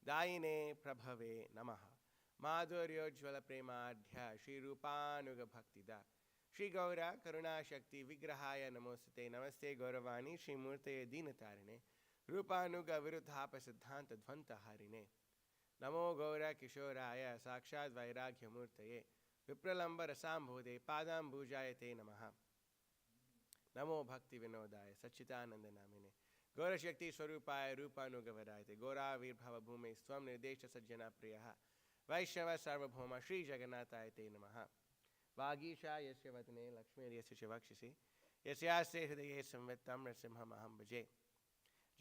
Daine Prabhave Namaha. Madhuryojvala Premadhya Shri Rupanuga Bhaktida. Shri Gaura Karuna Shakti Vigrahaya Namostate Namaste Gauravani Shri Murte Dinatarine Rupanuga Virudha Prasiddhanta Dvanta Harine. Namo Gaura Kishoraya Sakshat Vairagya Murtaye Vipralamba Rasambhode Padam Bhujayate Namaha. Namo Bhakti Vinodaya Sachitananda Namine Gaura Shakti Swarupaya Rupanuga Varayate Gaura Virbhava Bhume Swam Nirdesha Sajjana Priyaha Vaishnava Sarvabhoma Shri Jagannatayate Namaha. Vagisha Yasya Vatane Lakshmi Yasya Shivakshisi Yasyaste Hridaye Samvitam Rasimha Maham Bhaje.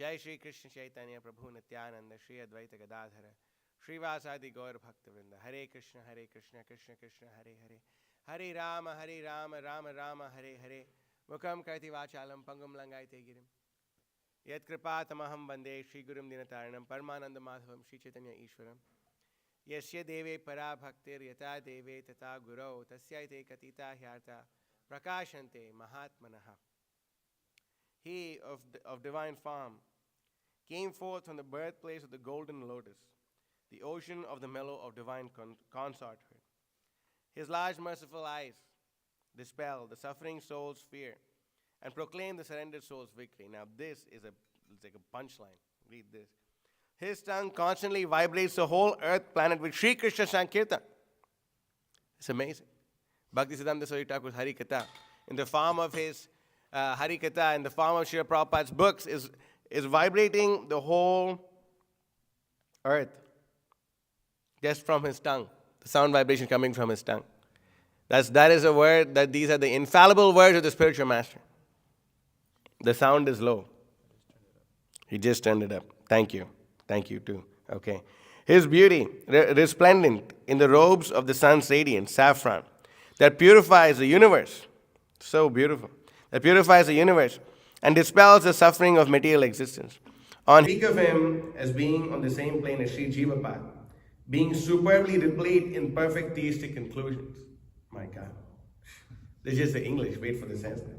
Jai Shri Krishna Chaitanya Prabhu Nityananda Shri Advaita Gadadhara Shri Vasadi Gaur Bhaktavrinda. Hare Krishna Krishna Krishna Hare Hare Hare Rama Rama Rama Hare Hare Mukam Karti Vachalam Pangam Langaite Girim Yat Kripatamaham Bande Shri Gurum Dinataranam Paramananda Madhavam Shri Chaitanya Ishwaram Yasya Deve Para Bhaktir Yata Deve Tata Guru Tasyaite Katita Hyarta Prakashante Mahatmanaha. He of divine form came forth from the birthplace of the golden lotus, the ocean of the mellow of divine consorthood. His large merciful eyes dispel the suffering soul's fear and proclaim the surrendered soul's victory. Now this is it's like a punchline. Read this. His tongue constantly vibrates the whole earth planet with Sri Krishna Sankirtan. It's amazing. Bhaktisiddhanta Thakur's Hari Katha, in the form of his Hari Katha, in the form of Srila Prabhupada's books, is vibrating the whole earth just from his tongue. The sound vibration coming from his tongue. That is a word, that these are the infallible words of the spiritual master. The sound is low. He just turned it up. Thank you. Thank you too. Okay. His beauty, resplendent in the robes of the sun's radiance, saffron, that purifies the universe. So beautiful. That purifies the universe and dispels the suffering of material existence. Speak of him as being on the same plane as Sri Jivapad, being superbly replete in perfect theistic conclusions. My God. This is just the English. Wait for the Sanskrit.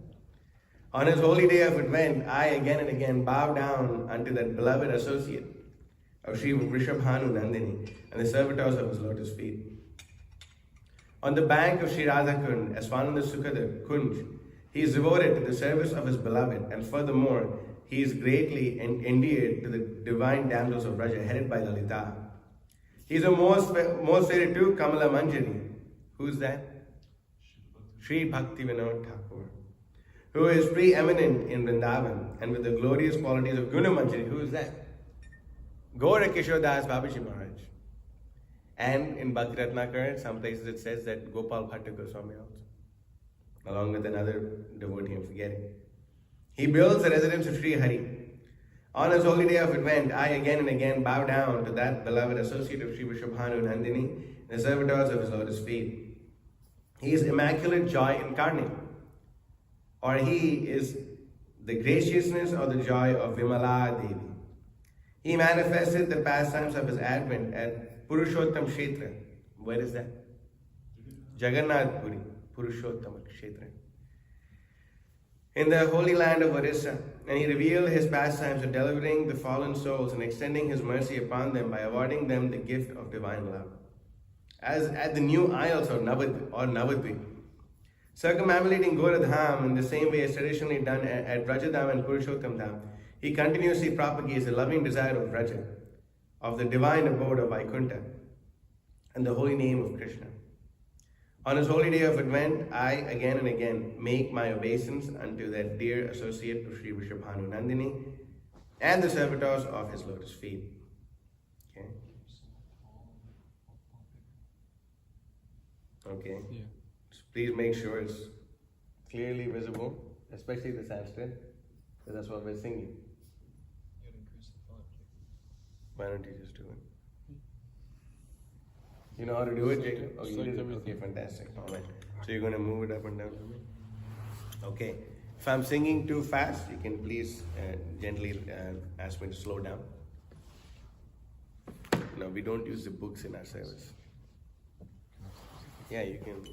On his holy day of Advent, I again and again bow down unto that beloved associate of Sri Vrishabhanu Nandini and the servitors of his lotus feet. On the bank of Sri Radhakund, as Swananda Sukhada Kunj, he is devoted to the service of his beloved, and furthermore, he is greatly endeared to the divine damsels of Raja, headed by Lalita. He is a most favored to Kamala Manjari. Who's that? Sri Bhaktivinoda Thakur, who is preeminent in Vrindavan and with the glorious qualities of Guna Manjari. Who is that? Gaura Kishore Das Babaji Maharaj. And in Bhakti Ratnakar, some places it says that Gopal Bhatta Goswami also, along with another devotee I'm forgetting. He builds the residence of Sri Hari. On his holy day of Advent, I again and again bow down to that beloved associate of Sri Vrishabhanu Nandini, the servitors of his lotus feet. He is immaculate joy incarnate, or he is the graciousness or the joy of Vimala Devi. He manifested the pastimes of his advent at Purushottam Kshetra. Where is that? Jagannath Puri, Purushottam Kshetra. In the holy land of Orissa, and he revealed his pastimes of delivering the fallen souls and extending his mercy upon them by awarding them the gift of divine love. As at the new isles of Navadvip, circumambulating Goradham in the same way as traditionally done at Rajadham and Purushottam Dham, he continuously propagates the loving desire of Raja, of the divine abode of Vaikuntha, and the holy name of Krishna. On his holy day of Advent, I again and again make my obeisance unto that dear associate of Sri Vrishabhanu Nandini and the servitors of his lotus feet. Okay. Okay. Yeah. So please make sure it's clearly visible, especially the Sanskrit, because that's what we're singing. You gotta increase the font. Why don't you just do it? You know how to do it, Jacob? Oh, you did it? Okay, fantastic. All right. So you're going to move it up and down for me? Okay. If I'm singing too fast, you can please gently ask me to slow down. No, we don't use the books in our service. Yeah, you can.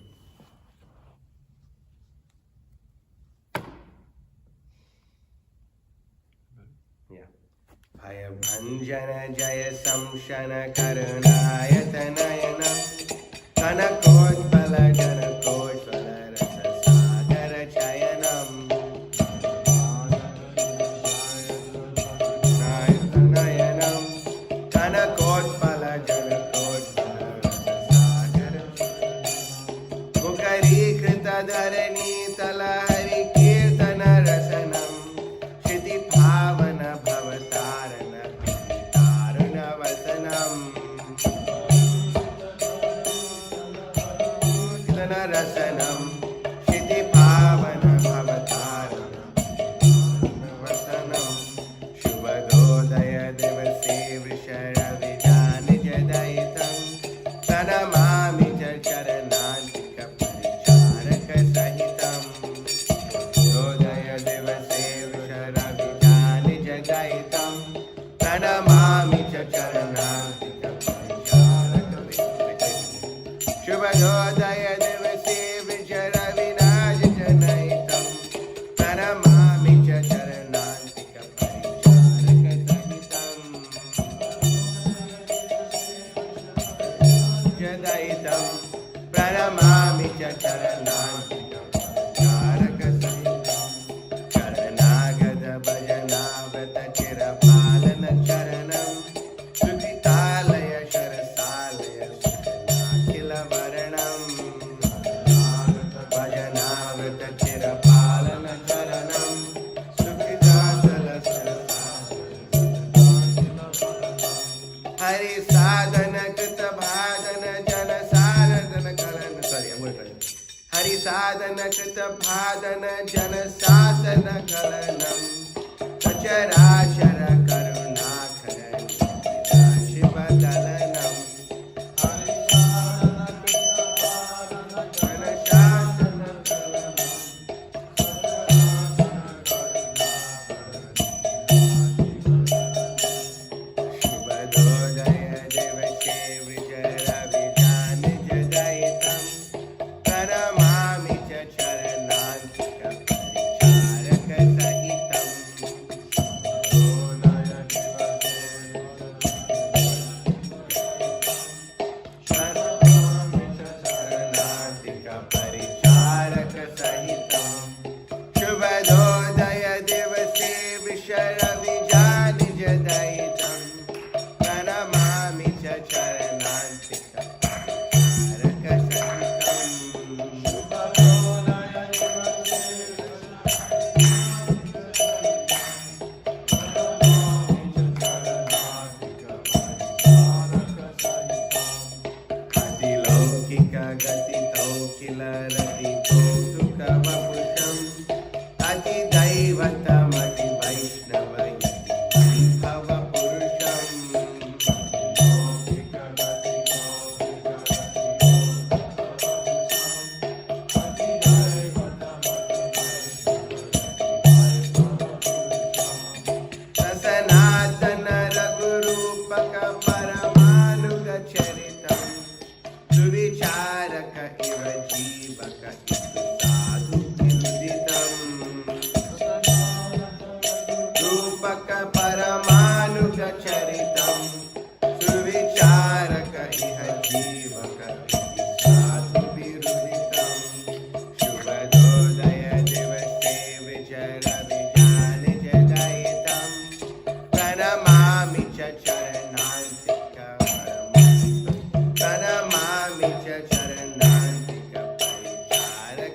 Yeah. Bhayan Jaya Samshana Karunayatanayanam Kanakotpala Janakotpala Rasa Sagara Chayanam Nayatanayanam Kanakotpala Janakotpala Rasa Sagara Mukari Krita Dharani Talahari Kirtana Rasanam Shiti Bhavana Bhavatarana Taruna Vasanam Kirtana Rasanam Shiti Bhavana Bhavatarana Vasanam Shubhodaya Devase Vrishara Vijani Jadaitam Pranamami Charanantika Paricharaka Sahitam Shubhodaya Devase Vrishara Vijani Jadaitam Pranamami Charanantika Paricharaka Sahitam Shubhodaya Devase Vrishara Vijani Jadaitam Pranamami Charanantika Paricharaka Sahitam Jadaitam Pranamami Charanantika Paricharaka Sahitam Charanagada Bhajana Vrata Chirapalana Charanam Sukhitalaya Sharasalaya Sukhila Varanam Bhajana Vrata Chirapalana Charanam Sukhitatala Hari Sadhana Krita Bhadana Jana Saradana Kalana. Sorry, I'm going to try it. Hari Sadhana Krita Bhadana Jana Sasana Kalanam Sacharashara Karuna Karani Shiva Dalanam Hari Sadhana Krita Bhadana Jana Sasana Kalanam Shubhodaya Devashe Vijaya Vijani Jadaitam Pranamami Charanantika Paricharaka Sahitam Shubhodaya Devashe Pranamami Charanantika Paricharaka Sahitam Shubhodaya Devase Vishara Vijani Jadaitam Pranamami Charanantika Paricharaka Sahitam Shubhodaya Devase Atilokika Gatito Kila Ratito Sukha Vapusham Ati Daivatam Ati Vaishnava Yati Bhava Purusham Sasanatana Raghurupaka Paramanuga Charitam Suvicharaka Iva Jivaka Itu Sadhu Kilditam Rupaka Paramanuga Charitam Suvicharaka Iha Jivaka Itu Sadhu Viruditam Shubhodaya Devase Vijara Vijani Jadaitam Pranamami Charanantika Pranamami Charanantika Paricharaka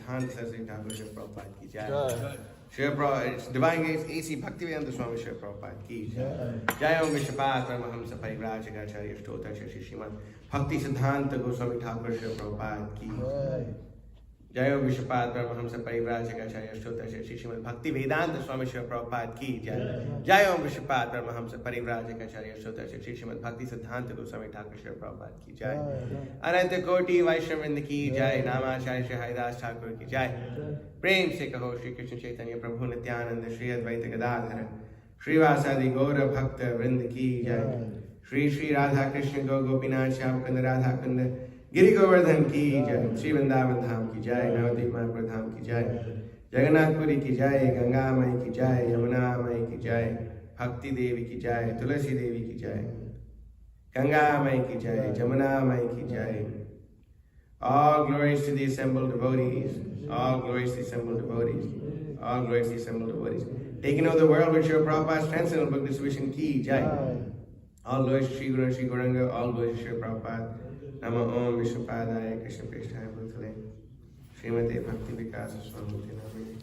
Bhaktisiddhanta Saraswati Thakur Srila Prabhupada ki jai. Srila Prabhupada, Divine Grace A.C. Bhaktivedanta Swami Srila Prabhupada ki jai. Jai Om Vishwapada Paramahamsa Parivrajagacharya Stotacharya Shri Srimad Bhaktisiddhanta Goswami Thakur Srila Prabhupada ki jai. Jai Om Vishwapada Paramahamsa Parivrajagacharya Stotacharya Shri Srimad Bhaktivedanta Swami Srila Prabhupada ki jai. Jai Om Vishwapada Paramahamsa Parivrajagacharya Stotacharya Shri Srimad Bhaktisiddhanta Goswami Thakur Srila Prabhupada ki jai. Ananta Koti Vaishnavrinda ki jai. Namacharya Shri Haridas Thakur ki jai. Prem se kaho Shri Krishna Chaitanya Prabhu Nityananda Shri Advaita Gadadhara Srivasadi Gaura Bhakta Vrinda ki jai. Shri Shri Radha Krishna Go Gopinath Shyam Kunda Radha Kunda Giri Govardhan ki jai. Shri Vrindavan Dham ki jai. Navadvip Mayapur Dham ki jai. Jagannath Puri ki jai. Ganga Mai ki jai. Yamuna Mai ki jai. Bhakti Devi ki jai. Tulasi Devi ki jai. Ganga Mai ki jai. Jamuna Mai ki jai. All glories to the assembled devotees. All glories to the assembled devotees. All glories to the assembled devotees. Taking over the world with Srila Prabhupada's transcendental book distribution ki jai. All glories to Sri Guru and Sri Gauranga. All glories to Srila Prabhupada. Nama Om Vishwapadaya Krishna Prishthaya Bhutale Srimate Bhakti Vikasa Swamiti Namini.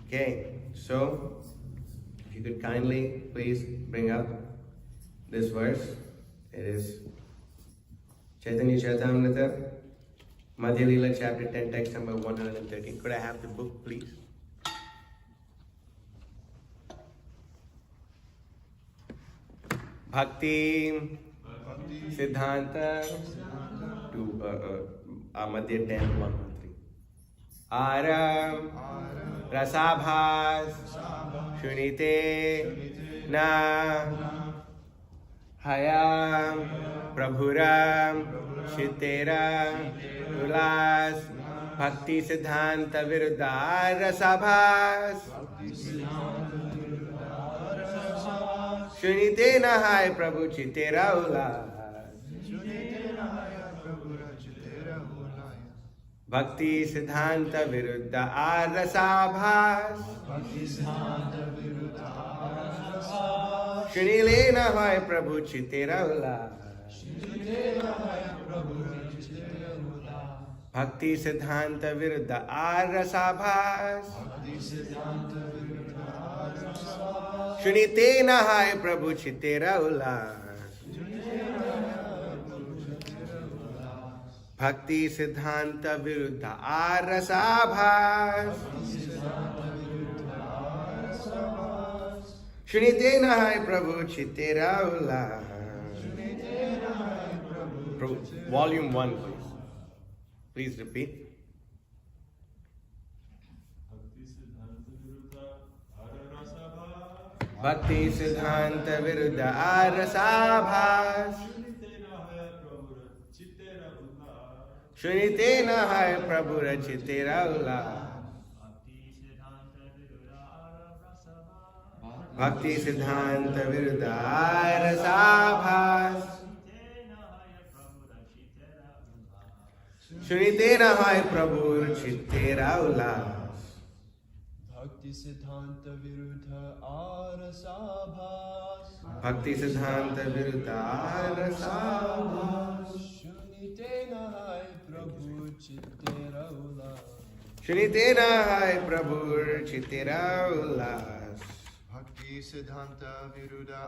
Okay, so if you could kindly please bring up this verse. It is Chaitanya Charitamrita, Madhya Leela chapter 10, text number 113. Could I have the book, please? Bhakti Siddhanta to Madhya 10, 113. Aram Rasabhas Shunite Na Hayam Prabhuram Shitera Ulas Bhakti Siddhanta Viruddha Rasabhas Shunite Nahai Prabhu Chitera Ulas Bhakti Siddhanta Viruddha Rasabhas Shunile Nahai Prabhu Chitera Ulas Bhakti Siddhanta Viruddha Rasabhas Shunite Nahai Prabhu Chitera Ulas Bhakti Siddhanta Viruddha Rasabhas Shunite Nahai Prabhu Chitera Ulas. Volume 1, please. Please repeat. Bhakti Siddhanta Viruddha Rasabhas Shunite Nahai Prabhu Chitera Ulas Bhakti Siddhanta Viruddha Rasabhas Shunite Nahai Prabhu Chitera Ulas Bhakti Siddhanta Viruddha Rasabhas Bhakti Siddhanta Viruddha Rasabhas Shunite Nahai Prabhu Chitera Ulas Shunite Nahai Prabhu Chitera Ulas Bhakti Siddhanta Viruddha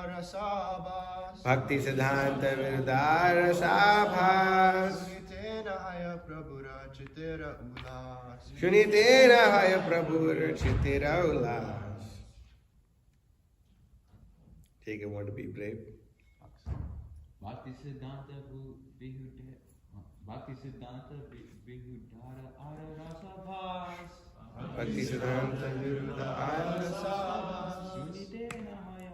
Rasabhas Bhakti Siddhanta Viruddha Rasabhas Shunite Nahai Prabhu Chitera Ulas Shunite Nahai Prabhu Chitera Ulas. Take a one to be brave. Bhakti Siddhanta Viruddha Rasabhas Bhakti Siddhanta Viruddha Rasabhas Shunite Nahaya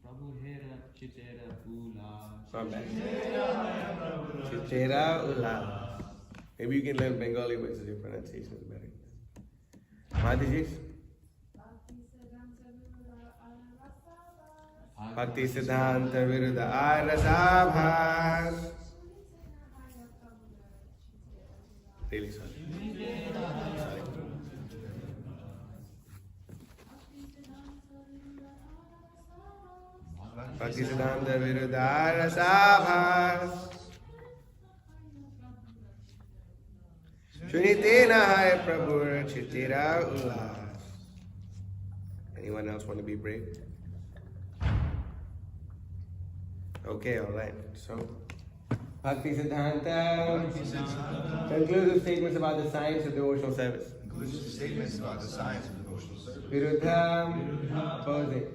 Prabhu Hera Chitera Ulas. Come back. Chitera Ulas. Maybe you can learn Bengali versus your pronunciation is better. Madhiji? Bhakti Siddhanta Viruddha Rasabhas. Really sorry. Bhakti Siddhanta Viruddha Rasabhas Sunite Nahaya Prabhu Chitira Ulas. Anyone else want to be brave? Okay, all right. So, Bhaktisiddhanta. Conclusive statements about the science of devotional service. Conclusive statements about the science of devotional service. Viruddha, opposing.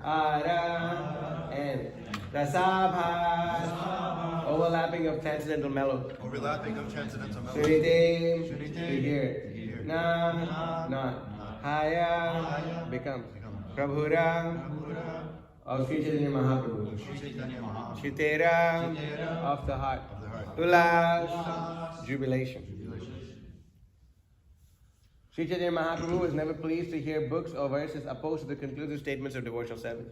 Ara and Rasabha, overlapping of transcendental mellow. Overlapping of transcendental melody. Sunite, to hear. Na, not. Haya, becomes. Prabhura, of Sri Chaitanya Mahaprabhu. Chitera, of the heart. Ulas, jubilation. Sri Chaitanya Mahaprabhu was never pleased to hear books or verses opposed to the conclusive statements of devotional service.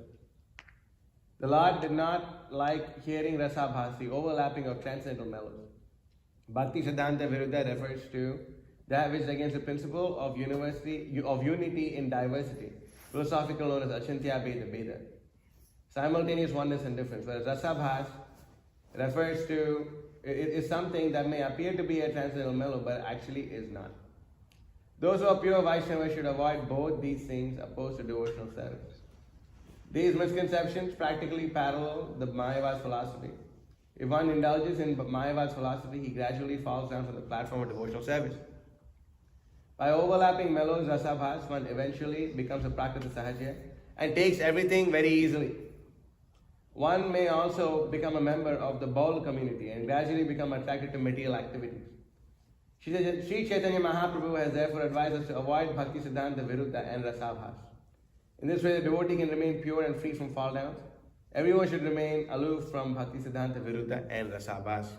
The Lord did not like hearing rasabhas, the overlapping of transcendental mellows. Bhaktisiddhanta Viruddha refers to that which is against the principle of unity in diversity, philosophical known as Achintya Bheda Bheda. Simultaneous oneness and difference. Whereas rasabhas refers to, it is something that may appear to be a transcendental mellow, but actually is not. Those who are pure Vaishnavas should avoid both these things opposed to devotional service. These misconceptions practically parallel the Mayavad's philosophy. If one indulges in Mayavad's philosophy, he gradually falls down from the platform of devotional service. By overlapping mellows, rasabhas, one eventually becomes a prakrita sahajya and takes everything very easily. One may also become a member of the Baul community and gradually become attracted to material activities. Sri Chaitanya Mahaprabhu has therefore advised us to avoid Bhaktisiddhanta Viruddha and rasabhas. In this way, the devotee can remain pure and free from fall downs. Everyone should remain aloof from Bhaktisiddhanta Viruddha and rasabhas.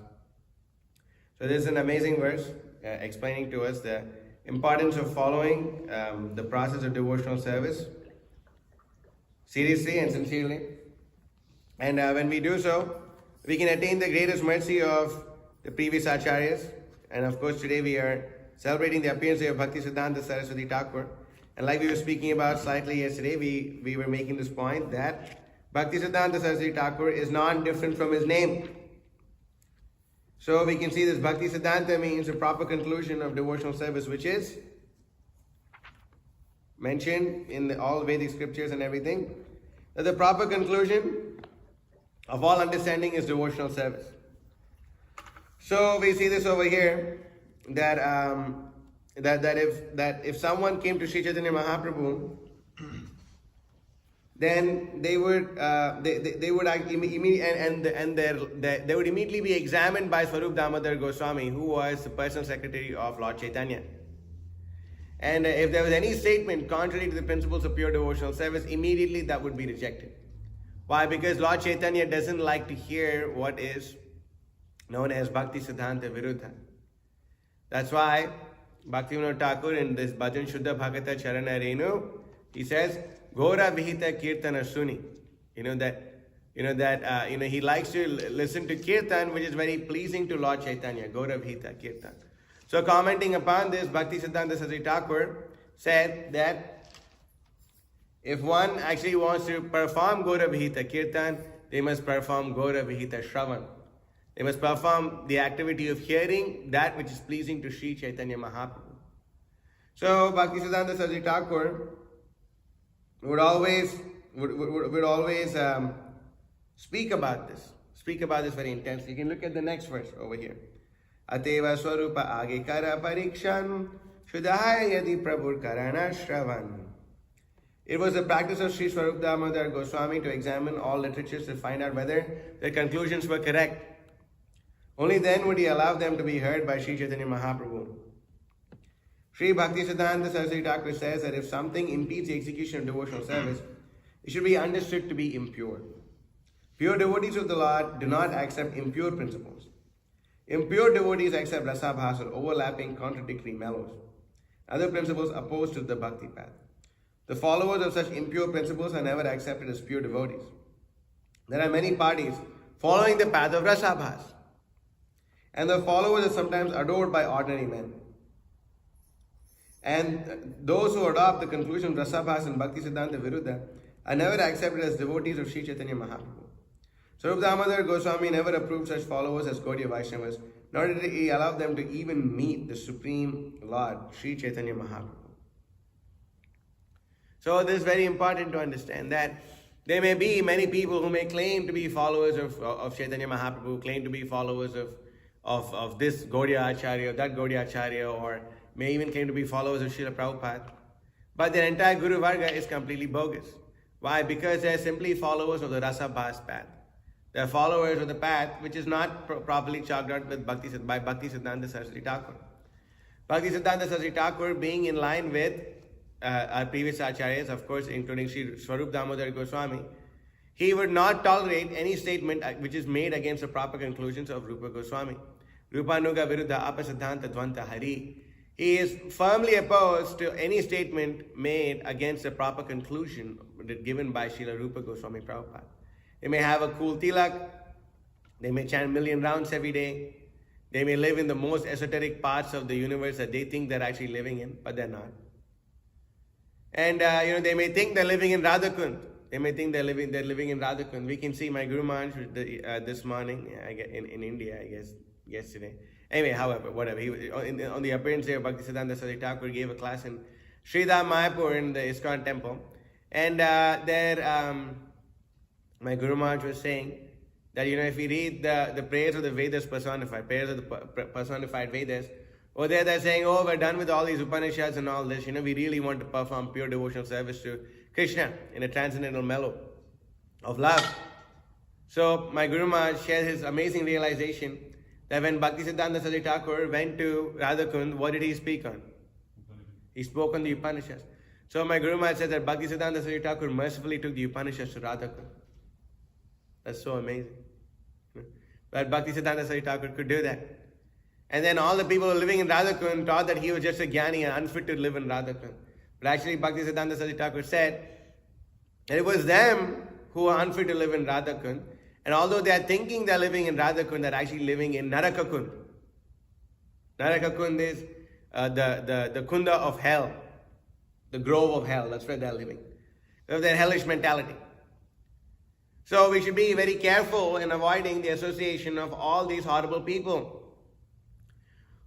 So this is an amazing verse explaining to us the importance of following the process of devotional service seriously and sincerely. And when we do so, we can attain the greatest mercy of the previous acharyas. And of course, today we are celebrating the appearance of Bhaktisiddhanta Saraswati Thakur. And like we were speaking about slightly yesterday, we were making this point that Bhaktisiddhanta Saraswati Thakur is not different from his name. So we can see this Bhaktisiddhanta means a proper conclusion of devotional service, which is mentioned in all Vedic scriptures and everything, that the proper conclusion of all understanding is devotional service. So we see this over here that if someone came to Sri Chaitanya Mahaprabhu, then they would immediately be examined by Swarup Damodar Goswami, who was the personal secretary of Lord Chaitanya. And if there was any statement contrary to the principles of pure devotional service, immediately that would be rejected. Why? Because Lord Chaitanya doesn't like to hear what is known as Bhaktisiddhanta Viruddha. That's why Bhaktivinoda Thakur in this Bhajan Shuddha Bhagata Charana Renu, he says, Gora Vihita Kirtana Suni. He likes to listen to Kirtan, which is very pleasing to Lord Chaitanya. Gora Vihita Kirtan. So commenting upon this, Bhaktisiddhanta Saraswati Thakur said that if one actually wants to perform Gora Vihita Kirtan, they must perform Gora Vihita Shravan. They must perform the activity of hearing that which is pleasing to Sri Chaitanya Mahaprabhu. So Bhaktisiddhanta Saraswati Thakur would always speak about this very intensely. You can look at the next verse over here. Ateva Swarupa Age Kara Parikshan Shudhaya Yadi Prabhur Karana Shravan. It was the practice of Sri Swarup Damodar Goswami to examine all literatures to find out whether their conclusions were correct. Only then would he allow them to be heard by Sri Chaitanya Mahaprabhu. Sri Bhaktisiddhanta Saraswati Thakur says that if something impedes the execution of devotional service, it should be understood to be impure. Pure devotees of the Lord do not accept impure principles. Impure devotees accept rasabhas or overlapping contradictory mellows, other principles opposed to the bhakti path. The followers of such impure principles are never accepted as pure devotees. There are many parties following the path of rasabhas, and the followers are sometimes adored by ordinary men. And those who adopt the conclusion of rasabhas and Bhaktisiddhanta Viruddha are never accepted as devotees of Sri Chaitanya Mahaprabhu. Swarup Damodar Goswami never approved such followers as Gaudiya Vaishnavas, nor did he allow them to even meet the Supreme Lord, Sri Chaitanya Mahaprabhu. So this is very important to understand that there may be many people who may claim to be followers of Chaitanya Mahaprabhu, claim to be followers of this Gaudiya Acharya, that Gaudiya Acharya, or may even claim to be followers of Srila Prabhupada. But their entire Guru Varga is completely bogus. Why? Because they are simply followers of the Rasa Bhas path. They are followers of the path which is not properly chalked out with by Bhaktisiddhanta Saraswati Thakur. Bhaktisiddhanta Saraswati Thakur being in line with our previous acharyas, of course, including Sri Swarup Damodar Goswami, he would not tolerate any statement which is made against the proper conclusions of Rupa Goswami. Rupanuga Viruddha Apasiddhanta Dvanta Hari. He is firmly opposed to any statement made against the proper conclusion given by Srila Rupa Goswami Prabhupada. They may have a cool tilak, they may chant 1,000,000 rounds every day, they may live in the most esoteric parts of the universe that they think they're actually living in, but they're not. And they may think they're living in Radhakund. They may think they're living in Radhakund. We can see my Guru Maharaj this morning in India, I guess, yesterday. Anyway, however, whatever. He, on the appearance day of Bhaktisiddhanta Saraswati Thakur gave a class in Sridham Mayapur in the ISKCON temple. And there, my Guru Maharaj was saying that, if we read the prayers of the Vedas personified, prayers of the personified Vedas, over there they're saying, oh, we're done with all these Upanishads and all this. We really want to perform pure devotional service to Krishna in a transcendental mellow of love. So my Guru Maharaj shared his amazing realization that when Bhaktisiddhanta Saraswati Thakur went to Radhakund, what did he speak on? He spoke on the Upanishads. So my Guru Maharaj said that Bhaktisiddhanta Saraswati Thakur mercifully took the Upanishads to Radhakund. That's so amazing. But Bhaktisiddhanta Saraswati Thakur could do that. And then all the people living in Radhakund thought that he was just a jnani and unfit to live in Radhakund. But actually Bhaktisiddhanta Saraswati Thakur said that it was them who were unfit to live in Radhakund. And although they are thinking they are living in Radhakund, they are actually living in Narakakund. Narakakund is the kunda of hell, the grove of hell. That's where they are living. They have their hellish mentality. So we should be very careful in avoiding the association of all these horrible people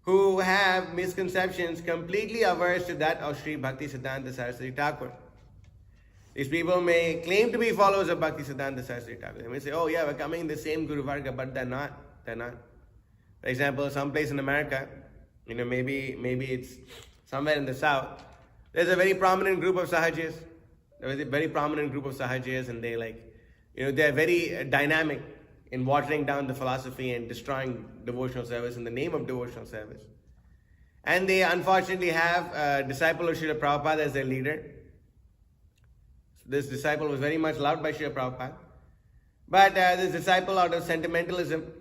who have misconceptions completely averse to that of Sri Bhaktisiddhanta Saraswati Thakur. These people may claim to be followers of Bhaktisiddhanta Saraswati Thakur. They may say, oh yeah, we're coming in the same Guru Varga, but they're not. They're not. For example, someplace in America, maybe it's somewhere in the south, there's a very prominent group of Sahajas. There's a very prominent group of Sahajas, and they're very dynamic in watering down the philosophy and destroying devotional service in the name of devotional service. And they unfortunately have a disciple of Srila Prabhupada as their leader. This disciple was very much loved by Srila Prabhupada. But this disciple, out of sentimentalism,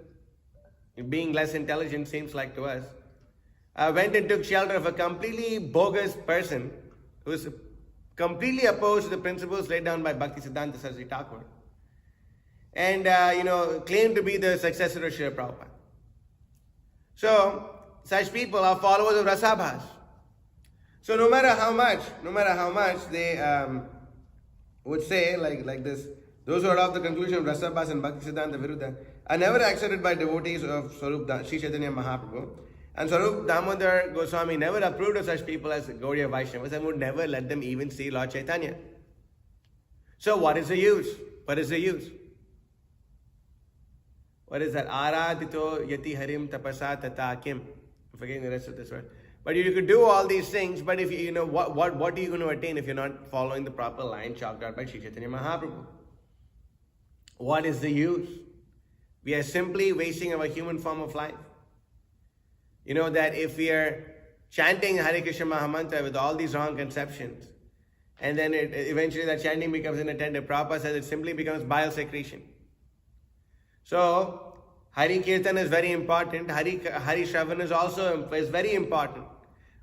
being less intelligent seems like to us, went and took shelter of a completely bogus person who is completely opposed to the principles laid down by Bhaktisiddhanta Saraswati Thakur. And, claimed to be the successor of Srila Prabhupada. So, such people are followers of Rasabhas. So no matter how much they would say like this, those who are of the conclusion of Rasabhas and Bhaktisiddhanta Viruddha are never accepted by devotees of Sri Chaitanya Mahaprabhu. And Swarup Damodar Goswami never approved of such people as Gaudiya Vaishnavas and would never let them even see Lord Chaitanya. So what is the use? What is the use? What is that? Aradito yati harim tapasa tata kim. I'm forgetting the rest of this word. But you could do all these things, but if what are you going to attain if you're not following the proper line chalked out by Sri Chaitanya Mahaprabhu? What is the use? We are simply wasting our human form of life. That if we are chanting Hare Krishna Mahamantra with all these wrong conceptions, and then eventually that chanting becomes inattentive, Prabhupada says it simply becomes bile secretion. So, Hari Kirtan is very important. Hari Shravan is very important.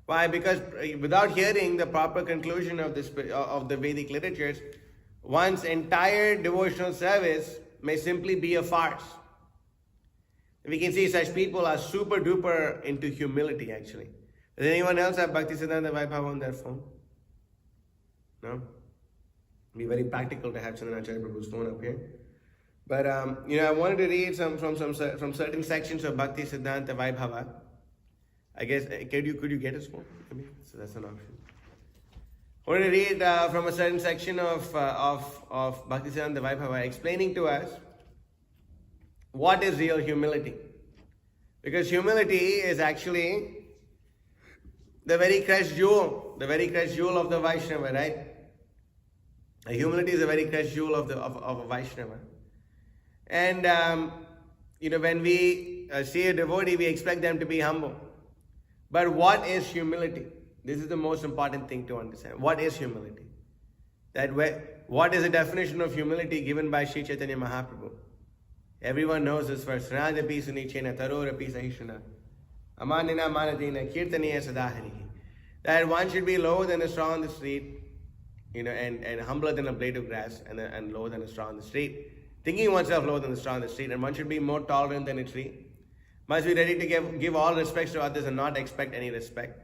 Why? Because without hearing the proper conclusion of the Vedic literatures, one's entire devotional service may simply be a farce. We can see such people are super duper into humility actually. Does anyone else have Bhaktisiddhanta Vaibhava on their phone? No? It'd be very practical to have Chandanacharya Prabhu's phone up here. But I wanted to read from certain sections of Bhaktisiddhanta Vaibhava. I guess could you get us more? I mean, so that's an option. I want to read from a certain section of Bhaktisiddhanta Vaibhava, explaining to us what is real humility. Because humility is actually the very crest jewel of the Vaishnava, right? Humility is a very crest jewel of a Vaishnava. And when we see a devotee, we expect them to be humble. But what is humility? This is the most important thing to understand. What is humility? What is the definition of humility given by Sri Chaitanya Mahaprabhu? Everyone knows this verse. Ranadapi sunichena tarorapi sahishana amanina manadina kirtaniya sadaharihi. That one should be lower than a straw on the street, and humbler than a blade of grass, and lower than a straw on the street. Thinking oneself lower than the straw on the street, and one should be more tolerant than a tree. Must be ready to give all respects to others and not expect any respect.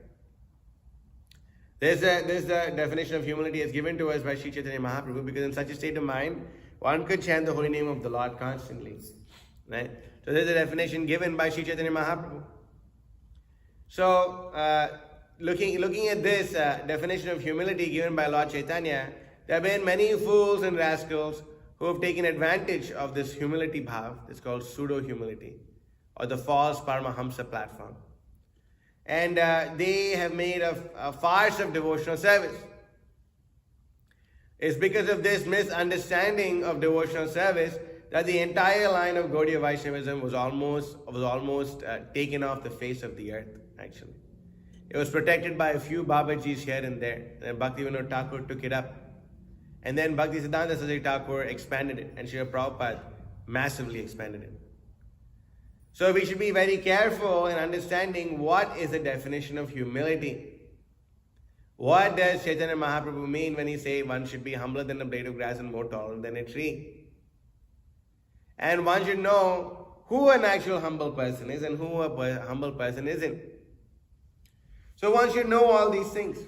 There's the definition of humility as given to us by Sri Chaitanya Mahaprabhu, because in such a state of mind, one could chant the holy name of the Lord constantly. Right? So there's a definition given by Sri Chaitanya Mahaprabhu. So, looking at this definition of humility given by Lord Chaitanya, there have been many fools and rascals who have taken advantage of this humility bhav. It's called pseudo-humility, or the false Paramahamsa platform. And they have made a farce of devotional service. It's because of this misunderstanding of devotional service that the entire line of Gaudiya Vaishnavism was almost taken off the face of the earth, actually. It was protected by a few Babajis here and there. And Bhaktivinoda Thakur took it up. And then Bhaktisiddhanta Saraswati Thakur expanded it, and Srila Prabhupada massively expanded it. So we should be very careful in understanding what is the definition of humility. What does Chaitanya Mahaprabhu mean when he says one should be humbler than a blade of grass and more tolerant than a tree? And one should know who an actual humble person is and who a humble person isn't. So one should know all these things.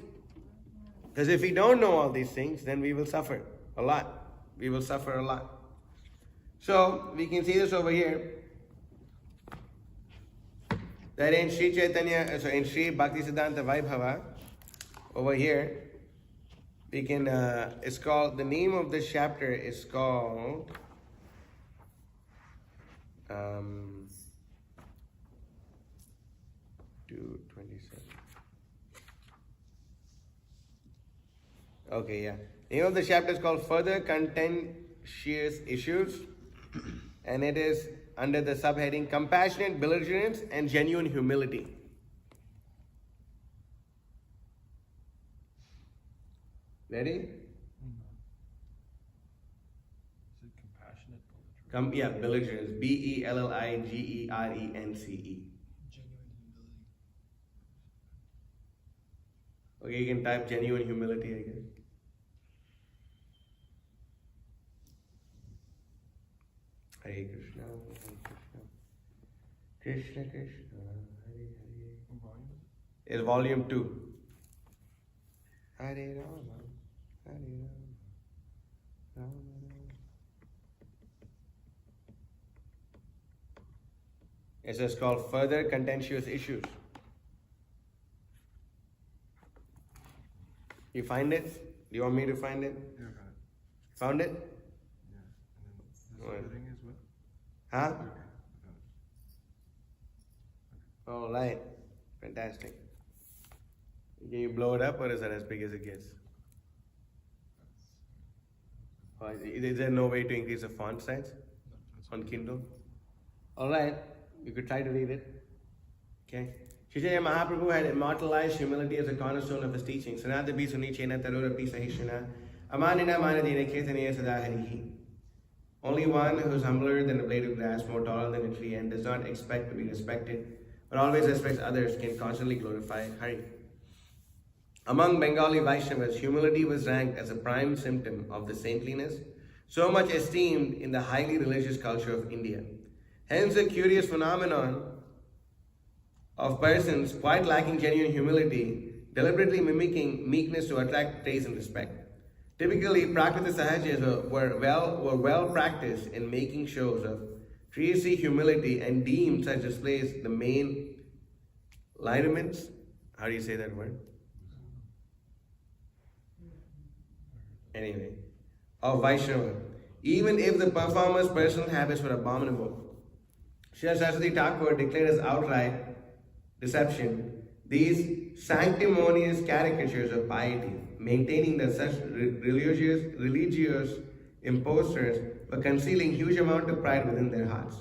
Because if we don't know all these things, then we will suffer a lot. We will suffer a lot. So we can see this over here. That in Sri Bhaktisiddhanta Vaibhava, over here, we can, it's called, the name of this chapter is called, 227. Okay, yeah. The name of the chapter is called Further Contentious Issues, and it is under the subheading Compassionate Belligerence and Genuine Humility. Ready? Is it compassionate? Belligerence. Belligerence. Genuine humility. Okay, you can type genuine humility, I guess. Hare Krishna, Krishna Krishna, Hare Hare. What volume is it? It's volume 2. Hare Rama, Hare Rama, Rama Rama. It's just called Further Contentious Issues. You find it? Do you want me to find it? Yeah, I got it. Found it? Yeah. And then What? this heading is what? Huh? Okay, I got it. All right. Fantastic. Can you blow it up, or is that as big as it gets? Or is there no way to increase the font size on Kindle? All right. You could try to read it. Okay. Chaitanya Mahaprabhu had immortalized humility as a cornerstone of his teaching. Sanadapi sunichena tarorapi sahishana amanina manadina kirtaniya sadaharihi. Only one who is humbler than a blade of grass, more tolerant than a tree, and does not expect to be respected, but always respects others, can constantly glorify Hari. Among Bengali Vaishnavas, humility was ranked as a prime symptom of the saintliness, so much esteemed in the highly religious culture of India. Hence, a curious phenomenon of persons quite lacking genuine humility, deliberately mimicking meekness to attract praise and respect. Typically, Prakriti Sahajas were well practiced in making shows of treaty humility and deemed such displays the main lineaments. How do you say that word? Anyway, of Vaishnava. Even if the performer's personal habits were abominable, Srila Saraswati Thakur declared as outright deception these sanctimonious caricatures of piety, maintaining that such religious imposters were concealing huge amount of pride within their hearts.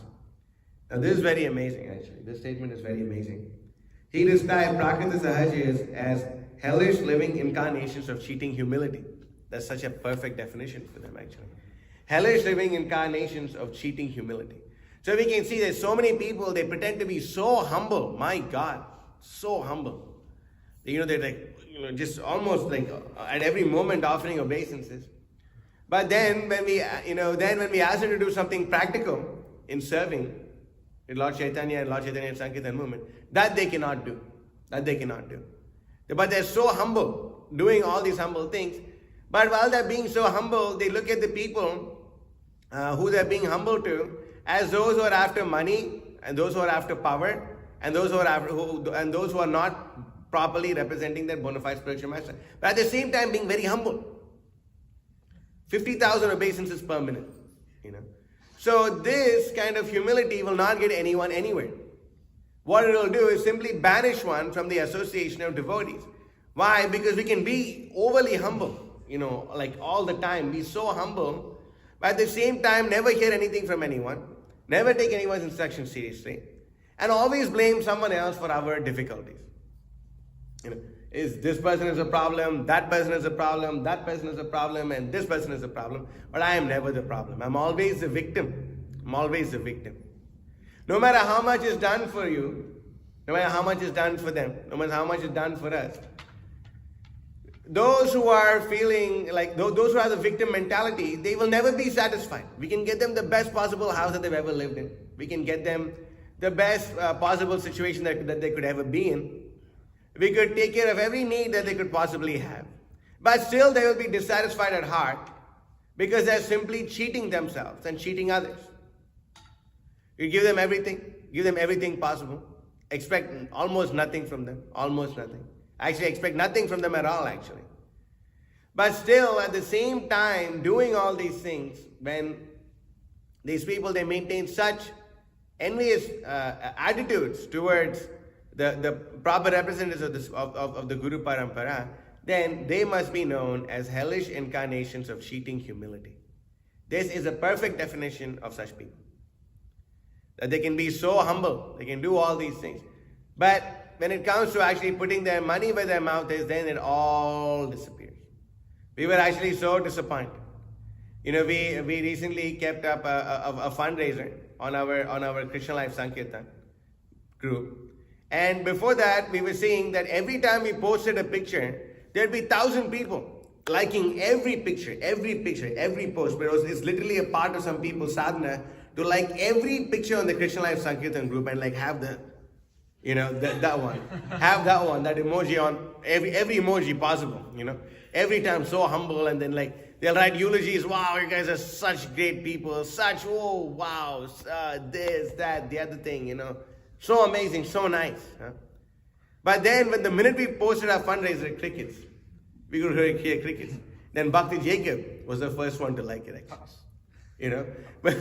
Now this is very amazing actually. This statement is very amazing. He described Prakriti Sahajas as hellish living incarnations of cheating humility. That's such a perfect definition for them actually. Hellish living incarnations of cheating humility. So we can see there's so many people, they pretend to be so humble. My God, so humble. They're like, just almost like at every moment offering obeisances. But then when we ask them to do something practical in serving in Lord Chaitanya and Lord Chaitanya Sankirtan movement, that they cannot do. But they're so humble, doing all these humble things. But while they're being so humble, they look at the people who they're being humble to as those who are after money, and those who are after power, and those who are not properly representing their bona fide spiritual master. But at the same time being very humble. 50,000 obeisances per minute. So this kind of humility will not get anyone anywhere. What it will do is simply banish one from the association of devotees. Why? Because we can be overly humble, like all the time, be so humble, but at the same time never hear anything from anyone, never take anyone's instruction seriously, and always blame someone else for our difficulties. Is this person is a problem, that person is a problem, that person is a problem, and this person is a problem, but I am never the problem. I'm always the victim. No matter how much is done for you, no matter how much is done for them, no matter how much is done for us, those who are feeling like, those who have the victim mentality, they will never be satisfied. We can get them the best possible house that they've ever lived in. We can get them the best possible situation that they could ever be in. We could take care of every need that they could possibly have. But still they will be dissatisfied at heart because they're simply cheating themselves and cheating others. You give them everything possible. Expect almost nothing from them. Actually, expect nothing from them at all, actually. But still, at the same time, doing all these things, when these people, they maintain such envious attitudes towards the proper representatives of the Guru Parampara, then they must be known as hellish incarnations of cheating humility. This is a perfect definition of such people. That they can be so humble, they can do all these things. But when it comes to actually putting their money where their mouth is, then it all disappears. We were actually so disappointed. We recently kept up a fundraiser on our Krishna Life Sankirtan group. And before that, we were seeing that every time we posted a picture, there'd be 1,000 people liking every picture, every post. But it's literally a part of some people's sadhana to like every picture on the Krishna Life Sankirtan group and like have that one. Have that one, that emoji on every emoji possible, Every time so humble, and then like they'll write eulogies. Wow, you guys are such great people. Such, oh wow, this, that, the other thing, So amazing, so nice. Huh? But then when the minute we posted our fundraiser, crickets. We could hear crickets. Then Bhakti Jacob was the first one to like it, actually. But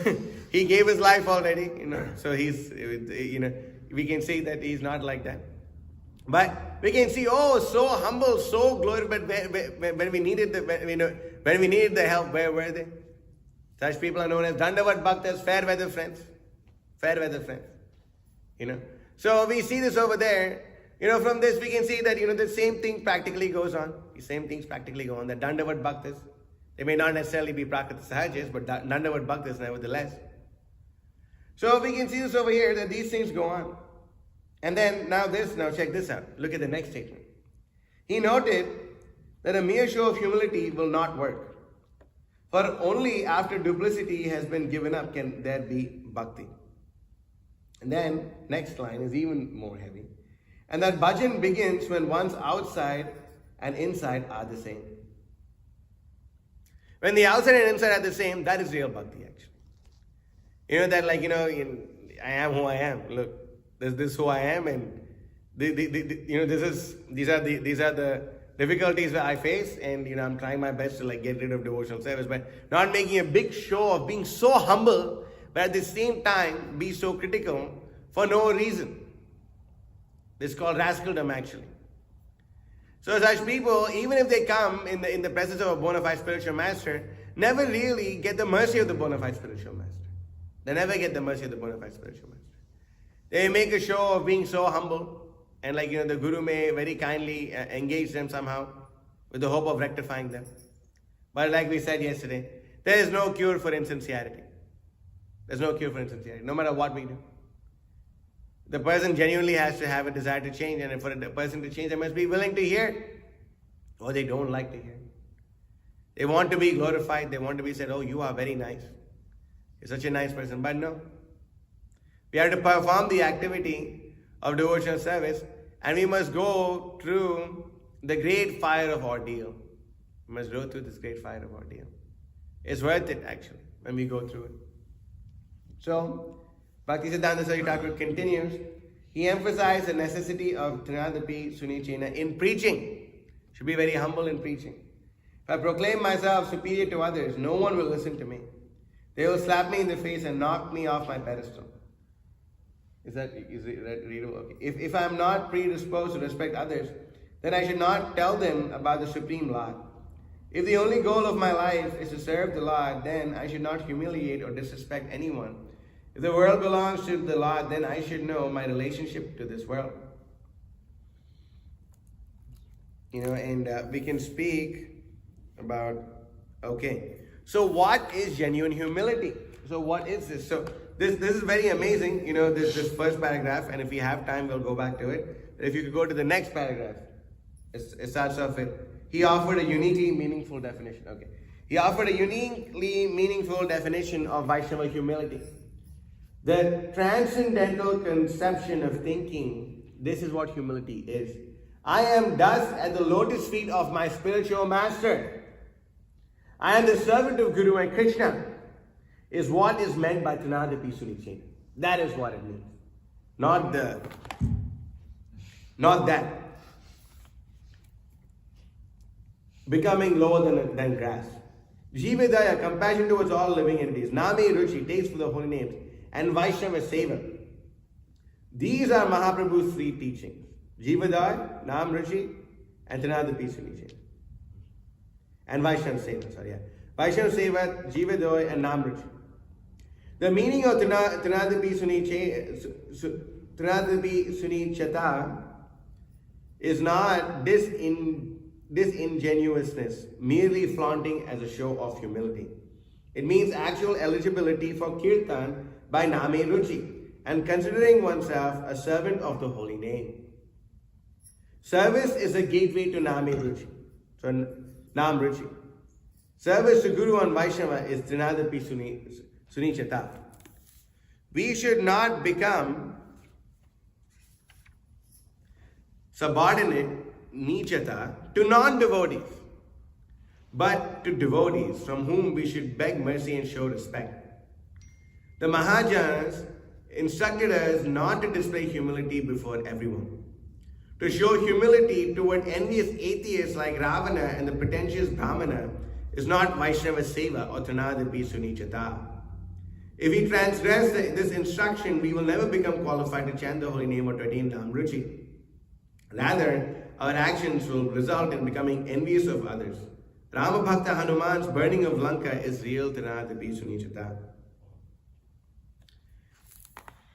he gave his life already, So he's, we can see that he's not like that. But we can see, so humble, so glorious. But when we needed the help, where were they? Such people are known as Dandavat Bhaktas, fair weather friends. So we see this over there. From this we can see that, the same thing practically goes on. The same things practically go on. The Dandavat Bhaktas, they may not necessarily be Prakriti Sahajas, but Dandavat Bhaktas nevertheless. So we can see this over here, that these things go on. And then now check this out. Look at the next statement. He noted that a mere show of humility will not work. For only after duplicity has been given up can there be bhakti. And then next line is even more heavy. And that bhajan begins when one's outside and inside are the same. When the outside and inside are the same, that is real bhakti actually. You know that I am who I am. Look, this is who I am, and these are the difficulties that I face, and I'm trying my best to get rid of devotional service, but not making a big show of being so humble, but at the same time be so critical for no reason. This is called rascaldom actually. So such people, even if they come in the presence of a bona fide spiritual master, never really get the mercy of the bona fide spiritual master. They never get the mercy of the bona fide spiritual master. They make a show of being so humble, and the Guru may very kindly engage them somehow with the hope of rectifying them. But like we said yesterday, there is no cure for insincerity. There's no cure for insincerity, no matter what we do. The person genuinely has to have a desire to change, and for a person to change, they must be willing to hear, or they don't like to hear. They want to be glorified, they want to be said, oh, you are very nice. You're such a nice person. But no. We have to perform the activity of devotional service, and we must go through the great fire of ordeal. We must go through this great fire of ordeal. It's worth it actually, when we go through it. So, Bhaktisiddhanta Thakur continues, he emphasized the necessity of Trinadapi Sunichena in preaching. Should be very humble in preaching. If I proclaim myself superior to others, no one will listen to me. They will slap me in the face and knock me off my pedestal. Is that readable? Okay. If I am not predisposed to respect others, then I should not tell them about the Supreme Lord. If the only goal of my life is to serve the Lord, then I should not humiliate or disrespect anyone. If the world belongs to the Lord, then I should know my relationship to this world. And we can speak about, okay, so what is genuine humility? So what is this? So this is very amazing, this first paragraph, and if we have time, we'll go back to it. But if you could go to the next paragraph, it starts off with, he offered a uniquely meaningful definition. Okay. He offered a uniquely meaningful definition of Vaishnava humility. The transcendental conception of thinking, this is what humility is. I am thus at the lotus feet of my spiritual master. I am the servant of Guru and Krishna, is what is meant by Trinadapi Sunichena. That is what it means. Not that. Becoming lower than grass. Jivedaya, compassion towards all living entities. Name Ruchi, taste for the holy names. And Vaishnava Seva. These are Mahaprabhu's three teachings. Jivadaya, Nam Ruchi, and Trinadapi Sunichena. And Vaishnava Seva, Vaishnava Seva, Jivadaya, and Nam Ruchi. The meaning of Trinadapi Sunicheta is not disingenuousness, merely flaunting as a show of humility. It means actual eligibility for kirtan by Name Ruchi and considering oneself a servant of the holy name. Service is a gateway to Name Ruchi. So, Nam Ruchi. Service to Guru and Vaishnava is Trinadapi Sunicheta. We should not become subordinate nichata to non-devotees, but to devotees from whom we should beg mercy and show respect. The Mahajanas instructed us not to display humility before everyone. To show humility toward envious atheists like Ravana and the pretentious Brahmana is not Vaishnava Seva or Trinadapi Sunicheta. If we transgress this instruction, we will never become qualified to chant the holy name or to attain Nam Ruchi. Rather, our actions will result in becoming envious of others. Rama Bhakta Hanuman's burning of Lanka is real Trinadapi Sunicheta.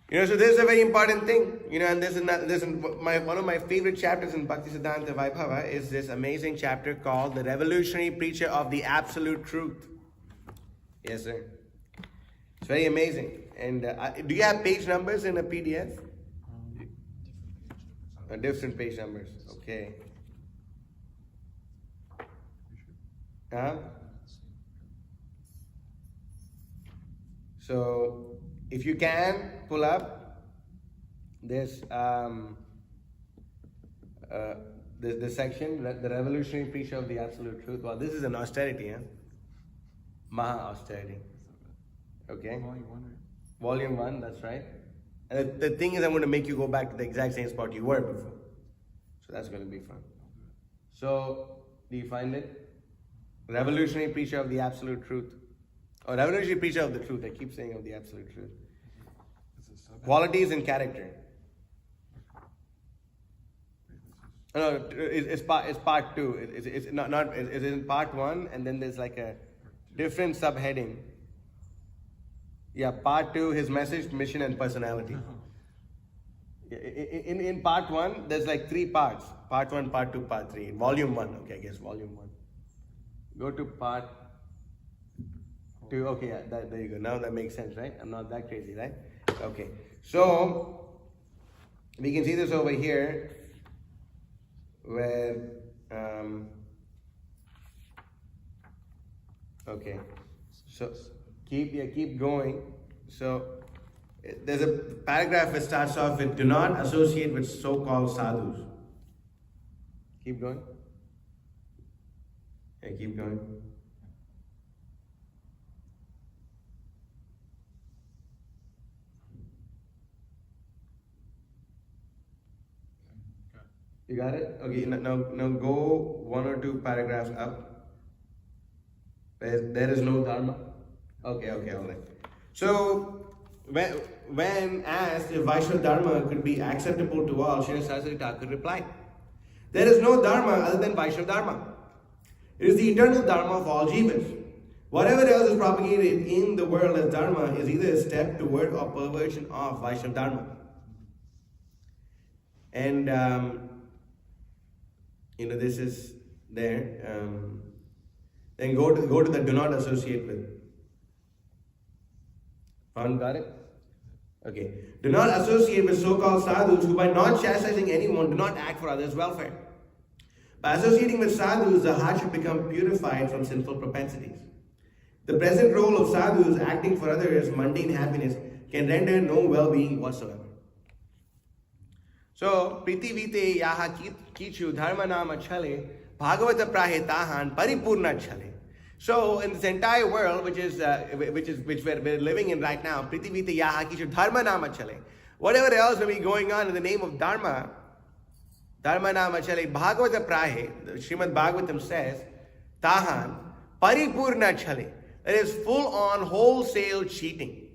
So this is a very important thing. And one of my favorite chapters in Bhaktisiddhanta Vaibhava is this amazing chapter called The Revolutionary Preacher of the Absolute Truth. Yes, sir. It's very amazing. And do you have page numbers in a PDF? Different page numbers. Okay. So, if you can pull up this this section, the revolutionary preacher of the absolute truth. Well, this is an austerity, Maha austerity. Okay? Volume 1, right? Volume 1, that's right. And the thing is, I'm going to make you go back to the exact same spot you were before. So that's going to be fun. So, do you find it? Revolutionary preacher of the absolute truth. Or revolutionary preacher of the truth. I keep saying of the absolute truth. Is it sub? Qualities and character. No, it's part 2. It's in part 1, and then there's like a different subheading. Yeah, part 2, his message, mission, and personality. In part 1, there's like 3 parts. Part 1, part 2, part 3. Volume 1, okay, I guess volume 1. Go to part 2. Okay, yeah, there you go. Now that makes sense, right? I'm not that crazy, right? Okay. So, we can see this over here where, okay. So, keep going. So, there's a paragraph that starts off with, do not associate with so-called sadhus. Keep going. Yeah, keep going. You got it? Okay, now go 1 or 2 paragraphs up. There is no dharma. Okay, all right. So, when asked if Vaishnava Dharma could be acceptable to all, Srila Saraswati Thakur replied, there is no Dharma other than Vaishnava Dharma. It is the eternal Dharma of all jivas. Whatever else is propagated in the world as Dharma is either a step toward or perversion of Vaishnava Dharma. And, this is there. Then go to the do not associate with. Found, got it? Okay. Do not associate with so-called sadhus who, by not chastising anyone, do not act for others' welfare. By associating with sadhus, the heart should become purified from sinful propensities. The present role of sadhus, acting for others' mundane happiness, can render no well-being whatsoever. So, priti vite yaha kichu dharma nama chale, bhagavata prahe tahan paripurna chale. So, in this entire world, which we're living in right now, priti vite yaha kichu dharma nama chale. Whatever else may be going on in the name of dharma, dharma nama chale, bhagavata prahe, Srimad Bhagavatam says, tahan paripurna chale. It is full on wholesale cheating.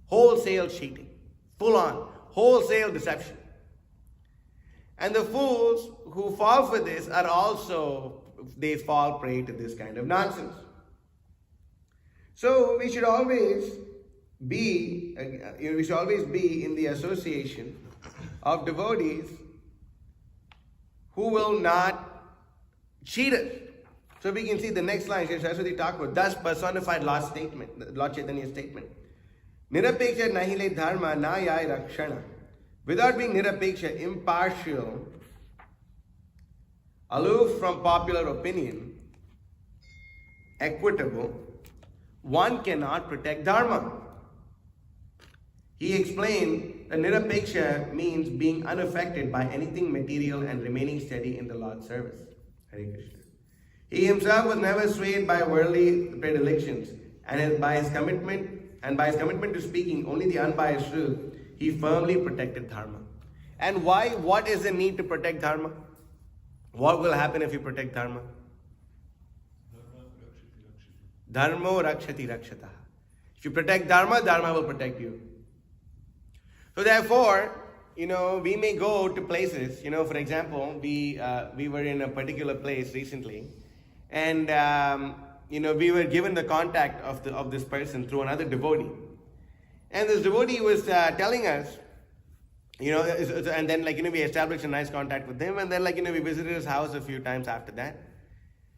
Wholesale cheating. Full on. Wholesale deception. And the fools who fall for this are also, they fall prey to this kind of nonsense. So we should always be in the association of devotees who will not cheat us. So we can see the next line, Saraswati Thakur thus personified Lord Chaitanya's statement. Nirapeksha nahile dharma na yai rakshana. Without being nirapeksha, impartial, aloof from popular opinion, equitable, one cannot protect dharma. He explained that nirapeksha means being unaffected by anything material and remaining steady in the Lord's service. Hare Krishna. He himself was never swayed by worldly predilections, and by his commitment to speaking only the unbiased truth, he firmly protected dharma. And why? What is the need to protect dharma? What will happen if you protect dharma? Dharmo rakshati rakshataha. If you protect dharma, dharma will protect you. So therefore, we may go to places, for example, we were in a particular place recently, and we were given the contact of this person through another devotee. And this devotee was telling us, and then we established a nice contact with him, and then we visited his house a few times after that.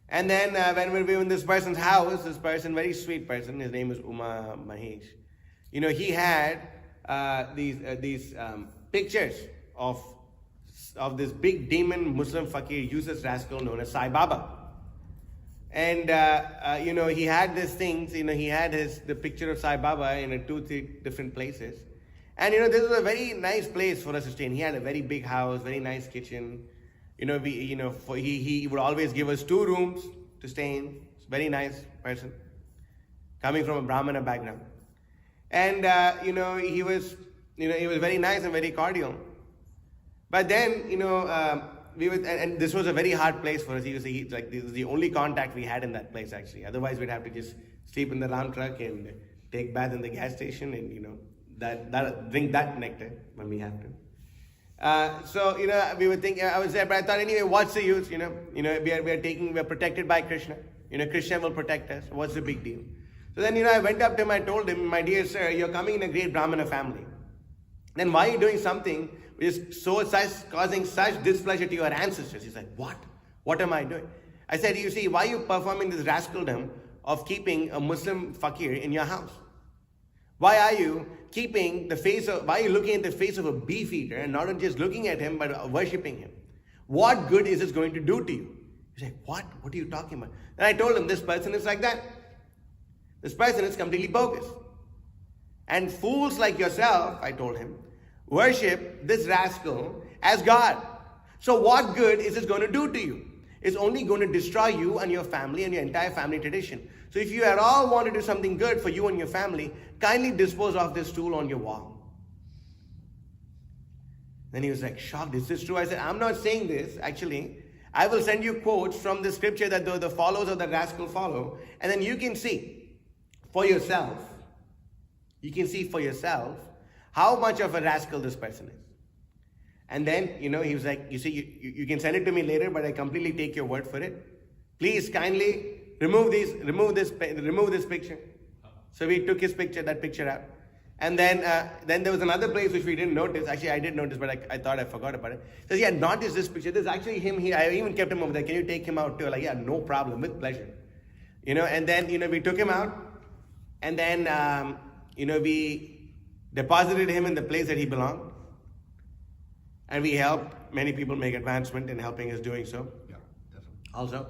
And then when we were in this person's house, this person, very sweet person, his name is Uma Mahesh. He had these pictures of this big demon Muslim fakir, useless rascal known as Sai Baba. And, he had these things, he had the picture of Sai Baba in 2-3 different places. And, this was a very nice place for us to stay in. He had a very big house, very nice kitchen. He would always give us 2 rooms to stay in. Very nice person. coming from a Brahmana background. And, he was very nice and very cordial. But then, and this was a very hard place for us. This was the only contact we had in that place, actually. Otherwise, we'd have to just sleep in the ram truck and take bath in the gas station and, drink that nectar when we have to. We would think, I was there, but I thought, anyway, what's the use? We are protected by Krishna. Krishna will protect us. What's the big deal? So then, I went up to him, I told him, my dear sir, you're coming in a great Brahmana family. Then why are you doing something which is causing such displeasure to your ancestors? He's like, what? What am I doing? I said, you see, why are you performing this rascaldom of keeping a Muslim fakir in your house? Why are you looking at the face of a beef eater and not just looking at him, but worshipping him? What good is this going to do to you? He's like, what? What are you talking about? And I told him, this person is like that. This person is completely bogus. And fools like yourself, I told him, worship this rascal as God. So what good is this going to do to you? It's only going to destroy you and your family and your entire family tradition. So if you at all want to do something good for you and your family, kindly dispose of this stool on your wall. Then he was like, shocked, is this true? I said, I'm not saying this, actually. I will send you quotes from the scripture that the followers of the rascal follow, and then you can see for yourself. You can see for yourself how much of a rascal this person is. And then, he was like, you see, you can send it to me later, but I completely take your word for it. Please kindly remove this picture. So we took that picture out. And then there was another place which we didn't notice. Actually, I did notice, but I thought I forgot about it. So he had noticed this picture. This is actually him. I even kept him over there. Can you take him out too? Like, yeah, no problem, with pleasure. And then, we took him out. And then, we deposited him in the place that he belonged. And we helped many people make advancement in helping us doing so. Yeah, definitely. Also.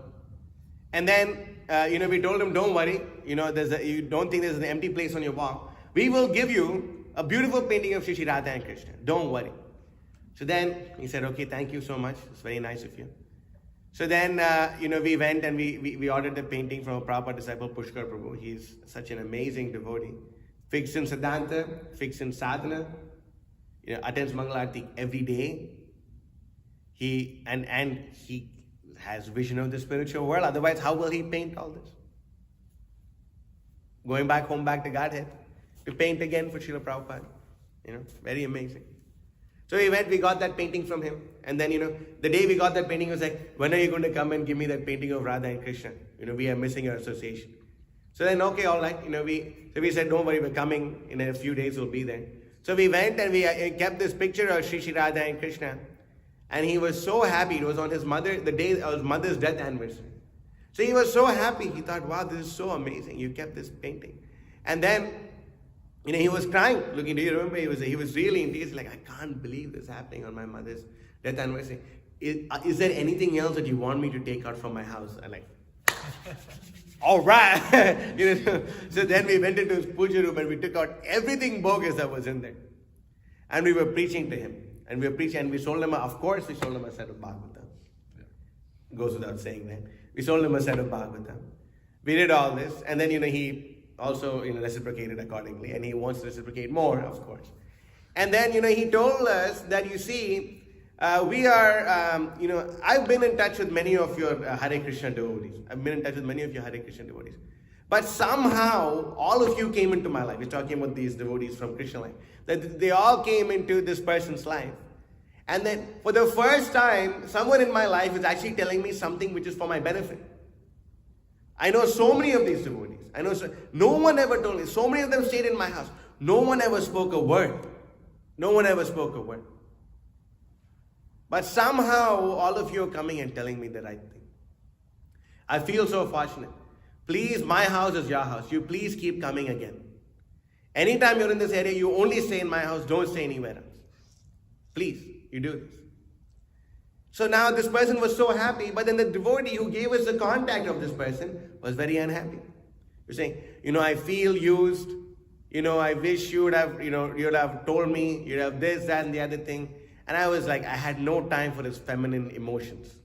And then, we told him, don't worry. You don't think there's an empty place on your wall. We will give you a beautiful painting of Shri Radha and Krishna. Don't worry. So then he said, okay, thank you so much. It's very nice of you. So then, we went and we ordered the painting from a Prabhupada disciple, Pushkar Prabhu. He's such an amazing devotee. Fixed in Siddhanta, fixed in sadhana, attends Mangalarti every day. He has vision of the spiritual world. Otherwise, how will he paint all this? Going back to Godhead to paint again for Srila Prabhupada. Very amazing. So we got that painting from him. And then, the day we got that painting, he was like, when are you going to come and give me that painting of Radha and Krishna? We are missing your association. So then, okay, all right. We said, don't worry, we're coming. In a few days, we'll be there. So we went and we kept this picture of Shri Radha and Krishna. And he was so happy. It was on the day of his mother's death anniversary. So he was so happy. He thought, wow, this is so amazing. You kept this painting. And then, he was crying. Looking, do you remember? He was really in tears. Like, I can't believe this happening on my mother's death anniversary. Is there anything else that you want me to take out from my house? I'm like, all right. So then we went into his puja room and we took out everything bogus that was in there. And we were preaching to him. And we sold him, of course, we sold him a set of Bhagavatam. Goes without saying that. We sold him a set of Bhagavatam. We did all this. And then, he also, reciprocated accordingly. And he wants to reciprocate more, of course. And then, he told us that, you see, we are, I've been in touch with many of your Hare Krishna devotees. But somehow, all of you came into my life. We're talking about these devotees from Krishna life. That they all came into this person's life. And then, for the first time, someone in my life is actually telling me something which is for my benefit. I know so many of these devotees. No one ever told me. So many of them stayed in my house. No one ever spoke a word. But somehow, all of you are coming and telling me the right thing. I feel so fortunate. Please, my house is your house. You please keep coming again. Anytime you're in this area, you only stay in my house. Don't stay anywhere else. Please, you do this. So now this person was so happy, but then the devotee who gave us the contact of this person was very unhappy. You're saying, I feel used. I wish you would have, you'd have told me, you'd have this, that, and the other thing. And I was like, I had no time for his feminine emotions.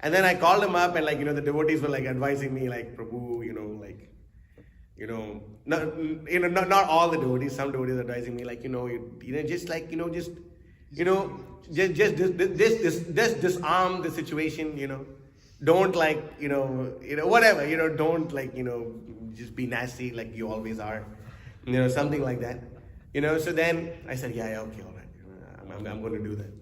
And then I called him up and the devotees were advising me Prabhu, not all the devotees. Some devotees are advising me like, just disarm the situation, don't whatever, don't just be nasty like you always are, something like that, so then I said, yeah, okay, all right, I'm going to do that,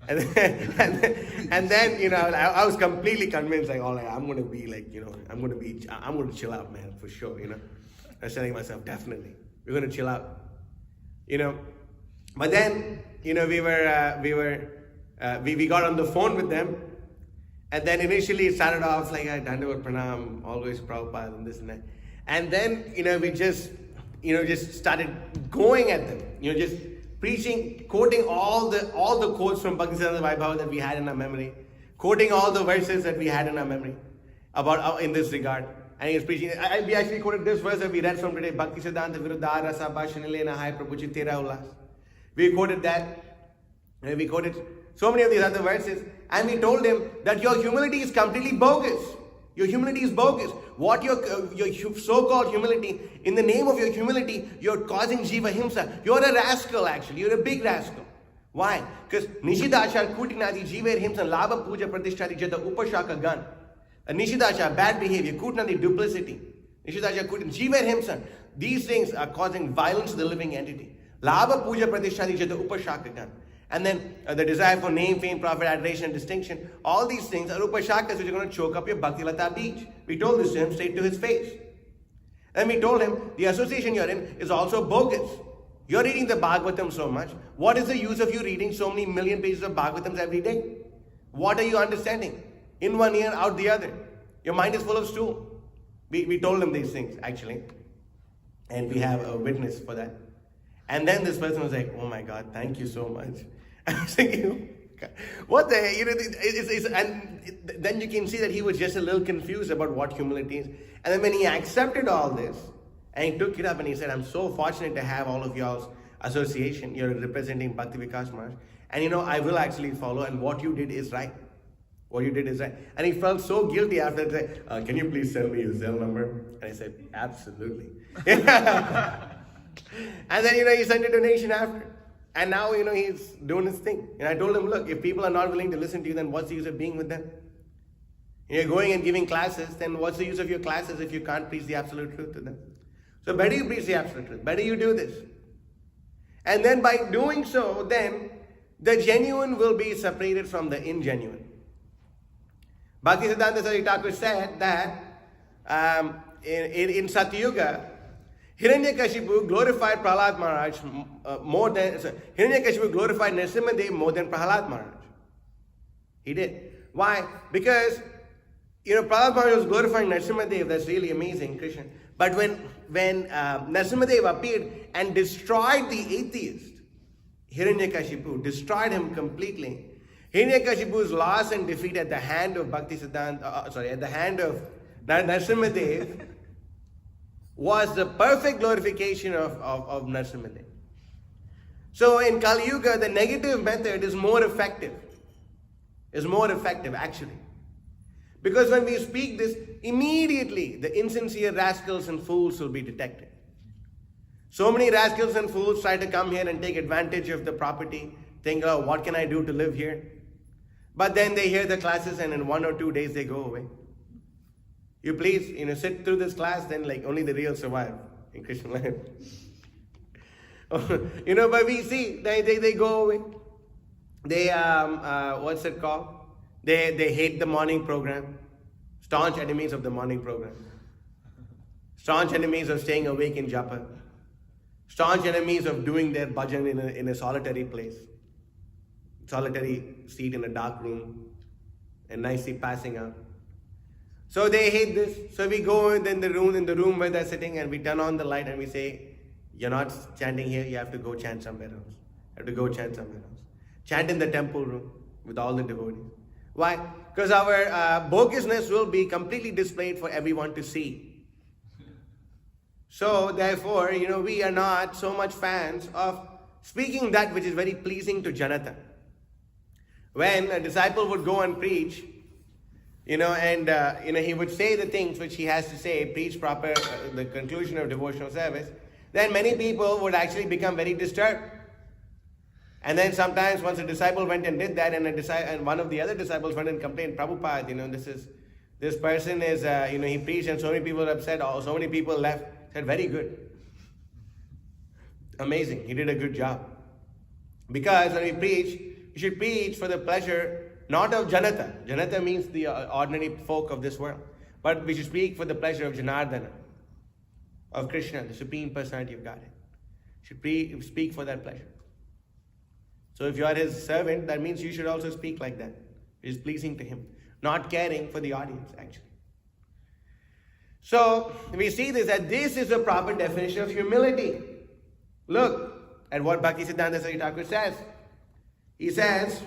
and then I was completely convinced like, all right, I'm going to be like, I'm going to chill out, man, for sure, I was telling myself, definitely, we're going to chill out, but then, we got on the phone with them, and then initially it started off like, Dandavat Pranam, always Prabhupada, and this and that, and then, we just started going at them, just preaching, quoting all the quotes from Bhaktisiddhanta Vaibhava that we had in our memory, quoting all the verses that we had in our memory about in this regard. And he was preaching. We actually quoted this verse that we read from today, Bhaktisiddhanta Viruddha Rasa Bhashanile Nahai Prabhu Chitera Ulas. We quoted that, and we quoted so many of these other verses, and we told him that your humility is completely bogus. Your humility is bogus. What your so-called humility, in the name of your humility, you're causing Jiva Himsa. You're a rascal actually, you're a big rascal. Why? Because Nishidachar Kutinadi Jiva Himsa Labha Puja Pratishtari Jada Upashaka Gan. Nishidachar, bad behavior, Kutinadi duplicity. Nishidachar Kutin, Jiva Himsa. These things are causing violence to the living entity. Labha Puja Pratishtari Jada Upashaka Gan. And then the desire for name, fame, profit, adoration, and distinction. All these things are upashakas which are going to choke up your Bhakti Lata beach. We told this to him straight to his face. And we told him the association you're in is also bogus. You're reading the Bhagavatam so much. What is the use of you reading so many million pages of Bhagavatams every day? What are you understanding? In one ear, out the other. Your mind is full of stool. We told him these things actually. And we have a witness for that. And then this person was like, oh my God, thank you so much. I was thinking, what the hell? And then you can see that he was just a little confused about what humility is. And then when he accepted all this, and he took it up and he said, I'm so fortunate to have all of y'all's association. You're representing Bhakti Vikas Maharaj. And I will actually follow, and what you did is right. What you did is right. And he felt so guilty after that. Can you please send me your cell number? And I said, absolutely. And then, he sent a donation after. And now, he's doing his thing. And I told him, look, if people are not willing to listen to you, then what's the use of being with them? You're going and giving classes, then what's the use of your classes if you can't preach the absolute truth to them? So better you preach the absolute truth. Better you do this. And then by doing so, then the genuine will be separated from the ingenuine. Bhaktisiddhanta Thakur said that in Satyuga, Hiranyakashipu glorified Prahlad Maharaj Hiranyakashipu glorified Nrsimhadev more than Prahlad Maharaj. He did. Why? Because, Prahlad Maharaj was glorifying Nrsimhadev. That's really amazing, Krishna. But when Nrsimhadev appeared and destroyed the atheist, Hiranyakashipu destroyed him completely. Hiranyakashipu's loss and defeat at the hand of at the hand of Nrsimhadev was the perfect glorification of Nrsimhadev. So in Kali Yuga, the negative method is more effective. Actually. Because when we speak this, immediately the insincere rascals and fools will be detected. So many rascals and fools try to come here and take advantage of the property, think, oh, what can I do to live here? But then they hear the classes and in 1 or 2 days they go away. You please, sit through this class, then only the real survive in Christian life. But we see, they go away. They, what's it called? They hate the morning program. Staunch enemies of the morning program. Staunch enemies of staying awake in japa. Staunch enemies of doing their bhajan in a solitary place. Solitary seat in a dark room. And nicely passing out. So they hate this. So we go in the room where they're sitting, and we turn on the light and we say, you're not chanting here, you have to go chant somewhere else. Chant in the temple room with all the devotees. Why? Because our bogusness will be completely displayed for everyone to see. So therefore, we are not so much fans of speaking that which is very pleasing to Janata. When a disciple would go and preach, And he would say the things which he has to say, preach proper, the conclusion of devotional service. Then many people would actually become very disturbed. And then sometimes once a disciple went and did that, and one of the other disciples went and complained, Prabhupada, this person is, he preached and so many people were upset, so many people left. Said, very good. Amazing, he did a good job. Because when we preach, we should preach for the pleasure not of Janata. Janata means the ordinary folk of this world. But we should speak for the pleasure of Janardana, of Krishna, the Supreme Personality of Godhead. Should speak for that pleasure. So if you are his servant, that means you should also speak like that. It is pleasing to him. Not caring for the audience, actually. So we see that this is a proper definition of humility. Look at what Bhaktisiddhanta Thakur says. He says,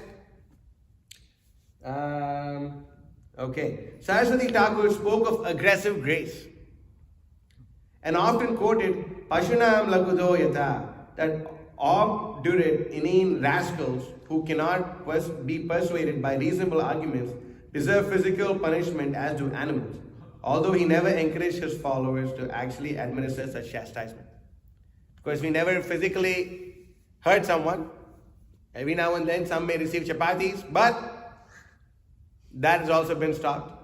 Saraswati Thakur spoke of aggressive grace and often quoted Pashunam Lagudo Yatha, that obdurate, inane rascals who cannot be persuaded by reasonable arguments deserve physical punishment as do animals, although he never encouraged his followers to actually administer such chastisement. Because we never physically hurt someone. Every now and then some may receive chapatis, but that has also been stopped.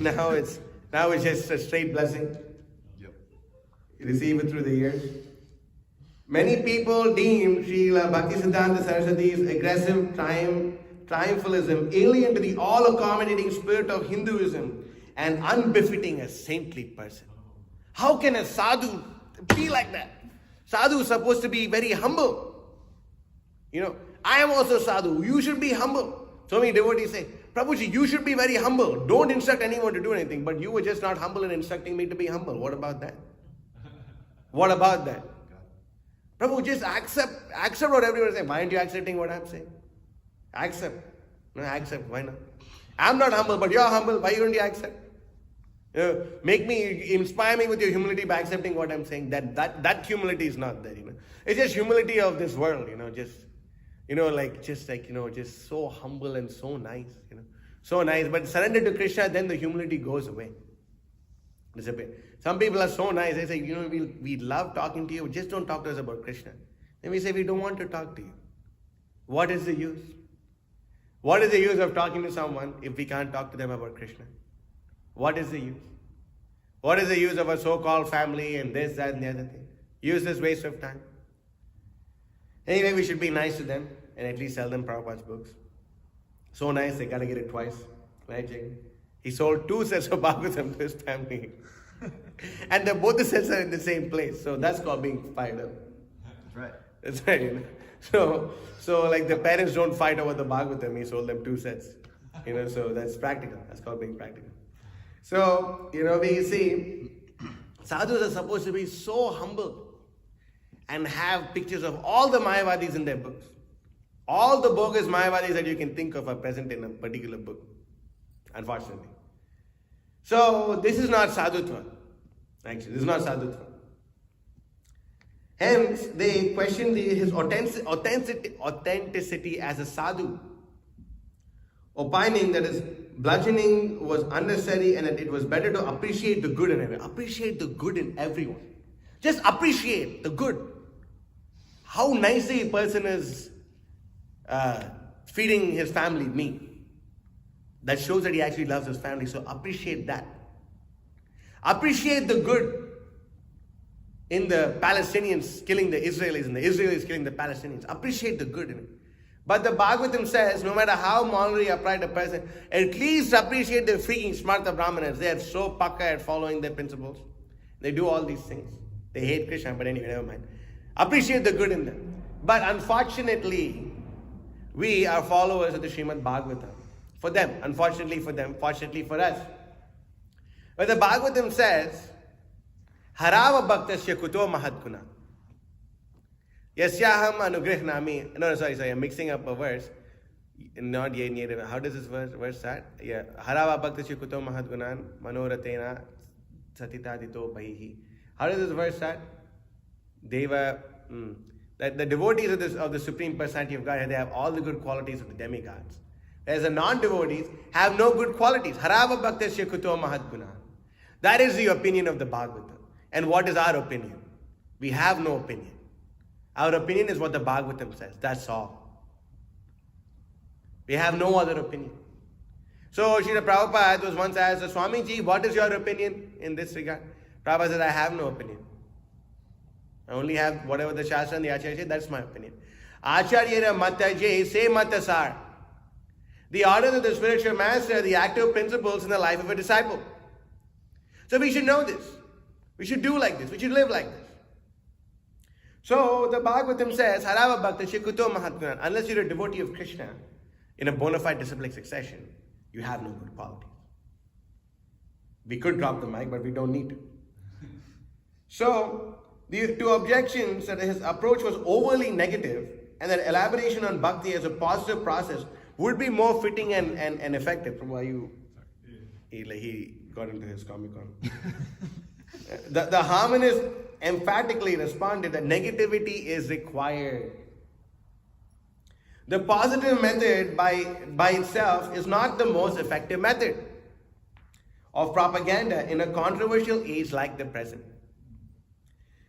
Now it's just a straight blessing. Yep. You receive it through the years. Many people deem Srila Bhaktisiddhanta Saraswati's aggressive triumphalism alien to the all-accommodating spirit of Hinduism and unbefitting a saintly person. How can a sadhu be like that? Sadhu is supposed to be very humble. I am also sadhu. You should be humble. So many devotees say, Prabhuji, you should be very humble. Don't instruct anyone to do anything. But you were just not humble in instructing me to be humble. What about that? What about that? Prabhu, just accept what everyone is saying. Why aren't you accepting what I'm saying? Accept. No, accept. Why not? I'm not humble, but you're humble. Why don't you accept? Inspire me with your humility by accepting what I'm saying. That humility is not there. It's just humility of this world. Just so humble and so nice. So nice. But surrender to Krishna, then the humility goes away. Disappear. Some people are so nice. They say, we love talking to you. Just don't talk to us about Krishna. Then we say, we don't want to talk to you. What is the use? What is the use of talking to someone if we can't talk to them about Krishna? What is the use? What is the use of a so-called family and this, that, and the other thing? Useless waste of time. Anyway, we should be nice to them and at least sell them Prabhupada's books. So nice, they gotta get it twice. Right, Jay? He sold 2 sets of Bhagavatam to his family. And both the sets are in the same place. So that's called being fired up. That's right. That's right. So like the parents don't fight over the Bhagavatam. He sold them 2 sets. So that's practical. That's called being practical. So, we see sadhus are supposed to be so humble and have pictures of all the Mayavadis in their books. All the bogus Mayavadis that you can think of are present in a particular book, unfortunately. So, this is not sadhutva. Actually, this is not sadhutva. Hence, they question his authenticity as a sadhu, opining that his bludgeoning was unnecessary and that it was better to appreciate the good in everyone. Appreciate the good in everyone. Just appreciate the good. How nicely a person is feeding his family meat. That shows that he actually loves his family. So appreciate that. Appreciate the good in the Palestinians killing the Israelis and the Israelis killing the Palestinians. Appreciate the good in it. But the Bhagavatam says, no matter how morally upright a person, at least appreciate the freaking Smarta Brahmanas. They are so pakka at following their principles. They do all these things. They hate Krishna, but anyway, never mind. Appreciate the good in them. But unfortunately, we are followers of the Srimad Bhagavatam. For them, unfortunately for them, fortunately for us. But the Bhagavatam says, Harava Bhaktasya Kuto Mahatguna. Yasyaham Anugrahnami. No, sorry, I'm mixing up a verse. Not yet. How does this verse start? Yeah. Harava Bhaktasya Kuto Mahatgunan Manoratena Satitadito Baihi. How does this verse start? Deva. That the devotees of the Supreme Personality of God, they have all the good qualities of the demigods. as the non-devotees, have no good qualities. Harava bhaktasya kuto mahadguna. That is the opinion of the Bhagavatam. And what is our opinion? We have no opinion. Our opinion is what the Bhagavatam says. That's all. We have no other opinion. So Srila Prabhupada was once asked, Swamiji, what is your opinion in this regard? Prabhupada said, I have no opinion. I only have whatever the Shastra and the Acharya say, that's my opinion. Acharyera mata jay se mata sar. The orders of the spiritual master are the active principles in the life of a disciple. So we should know this. We should do like this. We should live like this. So the Bhagavatam says, Harava Bhakta Shikuto Mahatmana. Unless you're a devotee of Krishna in a bona fide disciplic succession, you have no good qualities. We could drop the mic, but we don't need to. So, the two objections that his approach was overly negative and that elaboration on bhakti as a positive process would be more fitting and effective. From why he got into his Comic-Con. the harmonist emphatically responded that negativity is required. The positive method by itself is not the most effective method of propaganda in a controversial age like the present.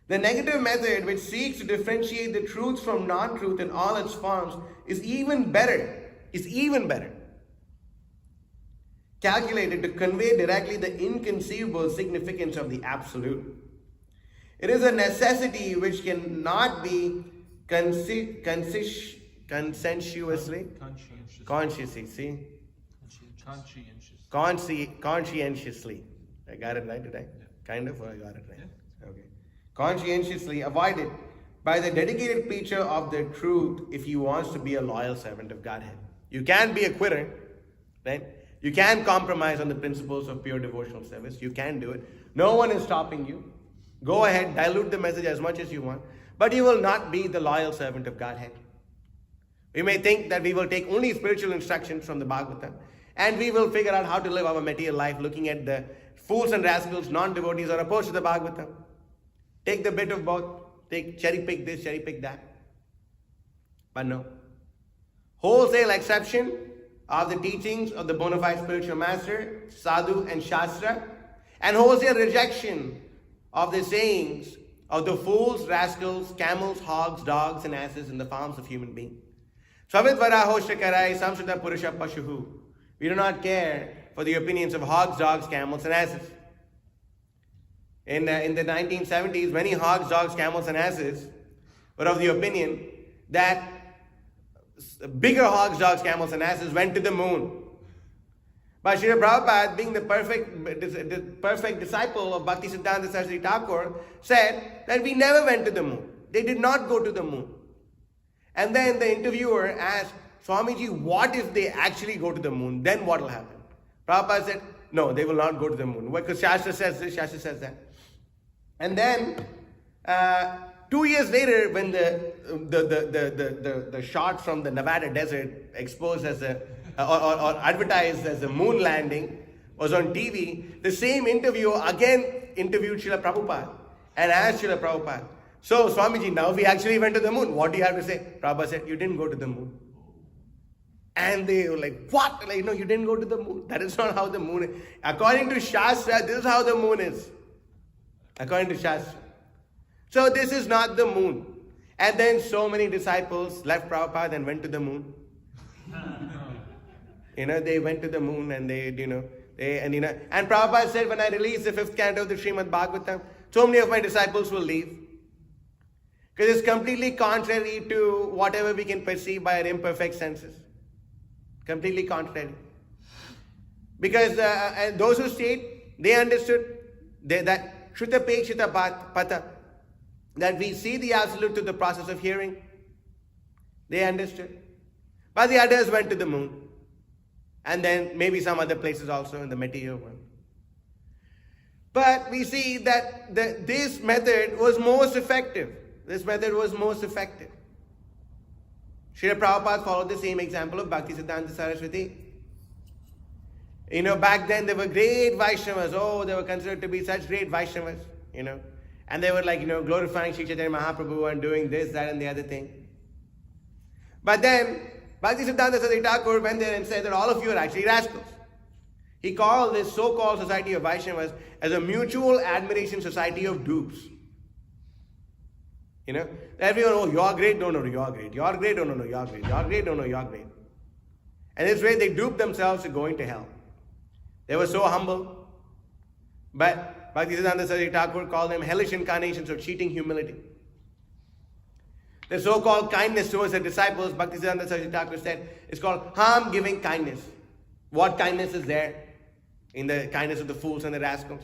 The negative method, which seeks to differentiate the truth from non-truth in all its forms, is even better. Calculated to convey directly the inconceivable significance of the absolute. It is a necessity which cannot be conscientiously. I got it right, did I? Yeah. Kind of, or I got it right? Yeah. Okay. Conscientiously avoided by the dedicated preacher of the truth if he wants to be a loyal servant of Godhead. You can't be a quitter, right? You can't compromise on the principles of pure devotional service. You can do it. No one is stopping you. Go ahead, dilute the message as much as you want, but you will not be the loyal servant of Godhead. We may think that we will take only spiritual instructions from the Bhagavatam, and we will figure out how to live our material life looking at the fools and rascals, non-devotees are opposed to the Bhagavatam. Take the bit of both. Cherry pick this, cherry pick that. But no. Wholesale exception of the teachings of the bona fide spiritual master, sadhu and shastra, and wholesale rejection of the sayings of the fools, rascals, camels, hogs, dogs, and asses in the forms of human beings. Svavidvaraho shakarai samshrita purusha pashuhu. We do not care for the opinions of hogs, dogs, camels, and asses. In the 1970s, many hogs, dogs, camels, and asses were of the opinion that bigger hogs, dogs, camels, and asses went to the moon. But Srila Prabhupada, being the perfect disciple of Bhaktisiddhanta Saraswati Thakur, said that we never went to the moon. They did not go to the moon. And then the interviewer asked, Swamiji, what if they actually go to the moon? Then what will happen? Prabhupada said, no, they will not go to the moon. Because Shastra says this, Shastra says that. And then 2 years later, when the shot from the Nevada desert exposed as or advertised as a moon landing was on TV, the same interviewer again interviewed Srila Prabhupada and asked Srila Prabhupada, so Swamiji, now we actually went to the moon. What do you have to say? Prabhupada said, you didn't go to the moon. And they were like, what? Like, no, you didn't go to the moon. That is not how the moon is. According to Shastra, this is how the moon is. According to Shastra. So this is not the moon. And then so many disciples left Prabhupada and went to the moon. They went to the moon and and Prabhupada said, when I release the 5th canto of the Srimad Bhagavatam, so many of my disciples will leave. Because it's completely contrary to whatever we can perceive by our imperfect senses. Completely contrary. Because and those who stayed, they understood that Shruta Pekshita Pata, that we see the absolute through the process of hearing. They understood. But the others went to the moon. And then maybe some other places also in the material world. But we see that this method was most effective. This method was most effective. Srila Prabhupada followed the same example of Bhaktisiddhanta Saraswati. Back then there were great Vaishnavas. Oh, they were considered to be such great Vaishnavas. And they were glorifying Sri Chaitanya Mahaprabhu and doing this, that, and the other thing. But then, Bhaktisiddhanta Saraswati Thakur went there and said that all of you are actually rascals. He called this so-called society of Vaishnavas as a mutual admiration society of dupes. You know, everyone, oh, you're great, no, you're great. You're great, no, you're great. You're great, no, you're great. And this way they duped themselves to going to hell. They were so humble. But Bhaktisiddhanta Saraswati Thakur called them hellish incarnations of cheating humility. The so-called kindness towards the disciples, Bhaktisiddhanta Saraswati Thakur said, is called harm-giving kindness. What kindness is there in the kindness of the fools and the rascals?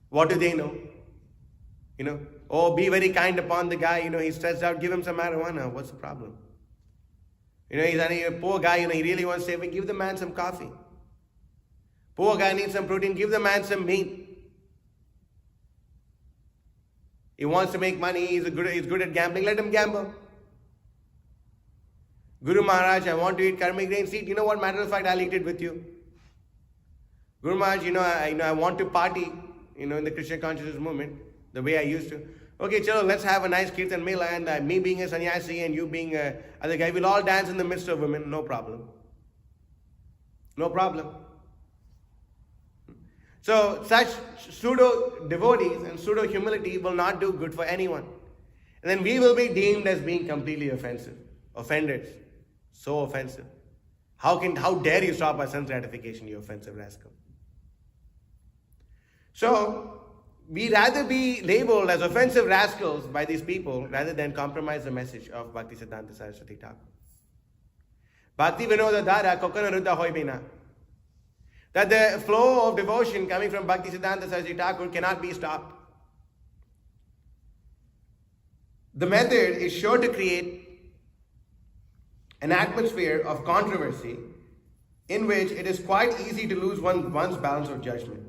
What do they know? You know, oh, be very kind upon the guy, he's stressed out, give him some marijuana, what's the problem? He's a poor guy, he really wants saving, give the man some coffee. Poor guy needs some protein, give the man some meat. He wants to make money, he's good at gambling, let him gamble. Guru Maharaj, I want to eat karmic grains, eat. You know what, matter of fact, I'll eat it with you. Guru Maharaj, I want to party, in the Krishna consciousness movement, the way I used to. Okay, chalo, let's have a nice kirtan mela, and me being a sannyasi and you being other guy, we'll all dance in the midst of women, no problem. No problem. So, such pseudo-devotees and pseudo-humility will not do good for anyone. And then we will be deemed as being completely offensive. Offenders. So offensive. How dare you stop our sense gratification, you offensive rascal. So, we rather be labeled as offensive rascals by these people rather than compromise the message of Bhaktisiddhanta Saraswati Thakur. Bhakti Vinoda Dara Kokana Ruddha Hoy Bina. That the flow of devotion coming from Bhaktisiddhanta Saraswati Thakur cannot be stopped. The method is sure to create an atmosphere of controversy in which it is quite easy to lose one's balance of judgment.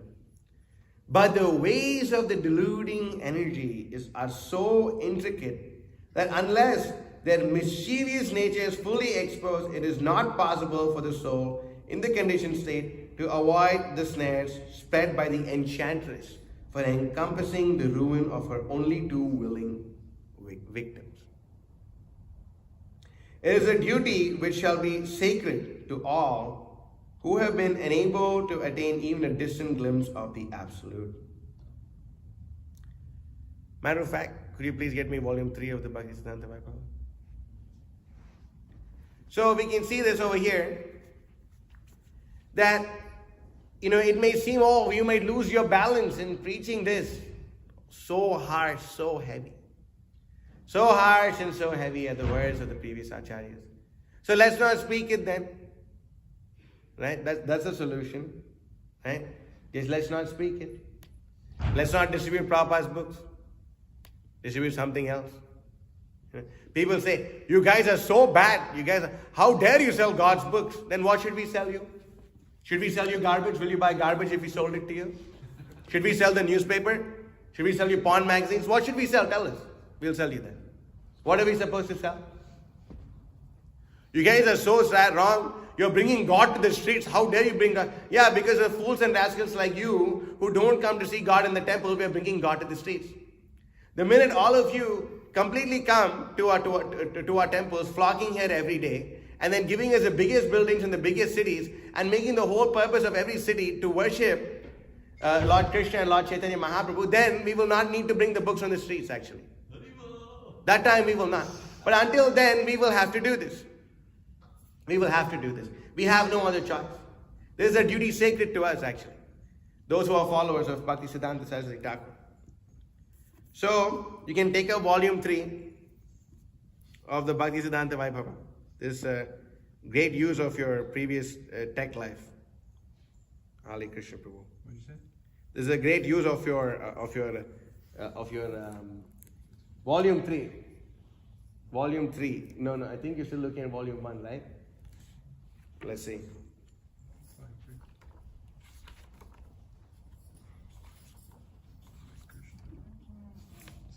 But the ways of the deluding energy are so intricate that unless their mischievous nature is fully exposed, it is not possible for the soul in the conditioned state to avoid the snares spread by the enchantress for encompassing the ruin of her only two willing victims. It is a duty which shall be sacred to all who have been enabled to attain even a distant glimpse of the Absolute. Matter of fact, could you please get me volume 3 of the Bhaktisiddhanta Vaibhava? So we can see this over here, that, it may seem, you might lose your balance in preaching this. So harsh, so heavy. So harsh and so heavy are the words of the previous acharyas. So let's not speak it then. Right? That's the solution. Right? Just let's not speak it. Let's not distribute Prabhupada's books. Distribute something else. People say, you guys are so bad. How dare you sell God's books? Then what should we sell you? Should we sell you garbage? Will you buy garbage if we sold it to you? Should we sell the newspaper? Should we sell you porn magazines? What should we sell? Tell us. We'll sell you that. What are we supposed to sell? You guys are so wrong. You're bringing God to the streets. How dare you bring God? Yeah, because of fools and rascals like you who don't come to see God in the temple, we're bringing God to the streets. The minute all of you completely come to our temples, flocking here every day, and then giving us the biggest buildings in the biggest cities, and making the whole purpose of every city to worship Lord Krishna and Lord Chaitanya Mahaprabhu, then we will not need to bring the books on the streets actually. That time we will not. But until then, we will have to do this. We will have to do this. We have no other choice. This is a duty sacred to us actually. Those who are followers of Bhaktisiddhanta Saraswati Thakur. So, you can take up volume 3 of the Bhaktisiddhanta Vaibhava. This great use of your previous tech life. Ali Krishna Prabhu. What did you say? This is a great use of your volume 3. Volume 3. No, I think you're still looking at volume 1, right? Let's see.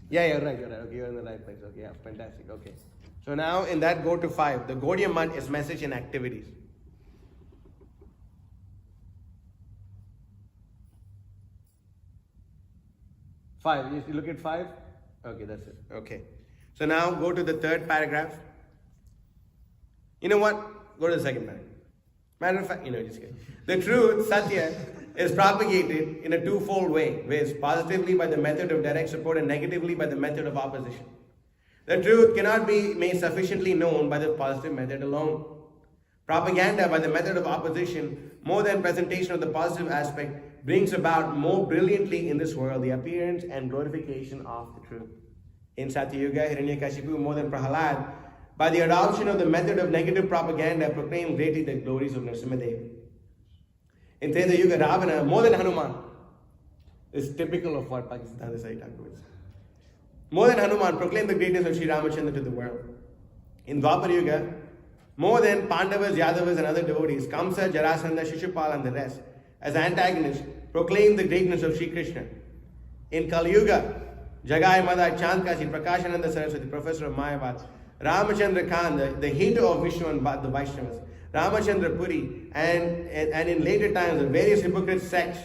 Yeah, you're right. Okay, you're in the right place. Okay, yeah, fantastic. Okay. So now in that go to 5. The Gaudiya Math is message and activities. 5. You look at 5? Okay, that's it. Okay. So now go to the third paragraph. You know what? go to the second paragraph. Matter of fact, just kidding. The truth, Satya, is propagated in a twofold way, viz. Positively by the method of direct support and negatively by the method of opposition. The truth cannot be made sufficiently known by the positive method alone. Propaganda by the method of opposition, more than presentation of the positive aspect, brings about more brilliantly in this world the appearance and glorification of the truth. In Satyuga, Hiranyakashipu, more than Prahalad, by the adoption of the method of negative propaganda, proclaimed greatly the glories of Nrsimhadev. In Treta Yuga, Ravana, more than Hanuman, is typical of what Bhaktisiddhanta Sai Thakur is. More than Hanuman, proclaimed the greatness of Sri Ramachandra to the world. In Dwapar Yuga, more than Pandavas, Yadavas and other devotees, Kamsa, Jarasandha, Shishupal and the rest, as antagonists, proclaimed the greatness of Sri Krishna. In Kali Yuga, Jagai Madha, Chandkashi, Prakashananda Saraswati, professor of Mayavad, Ramachandra Khan, the hater of Vishnu and the Vaishnavas, Ramachandra Puri, and in later times, the various hypocrite sects,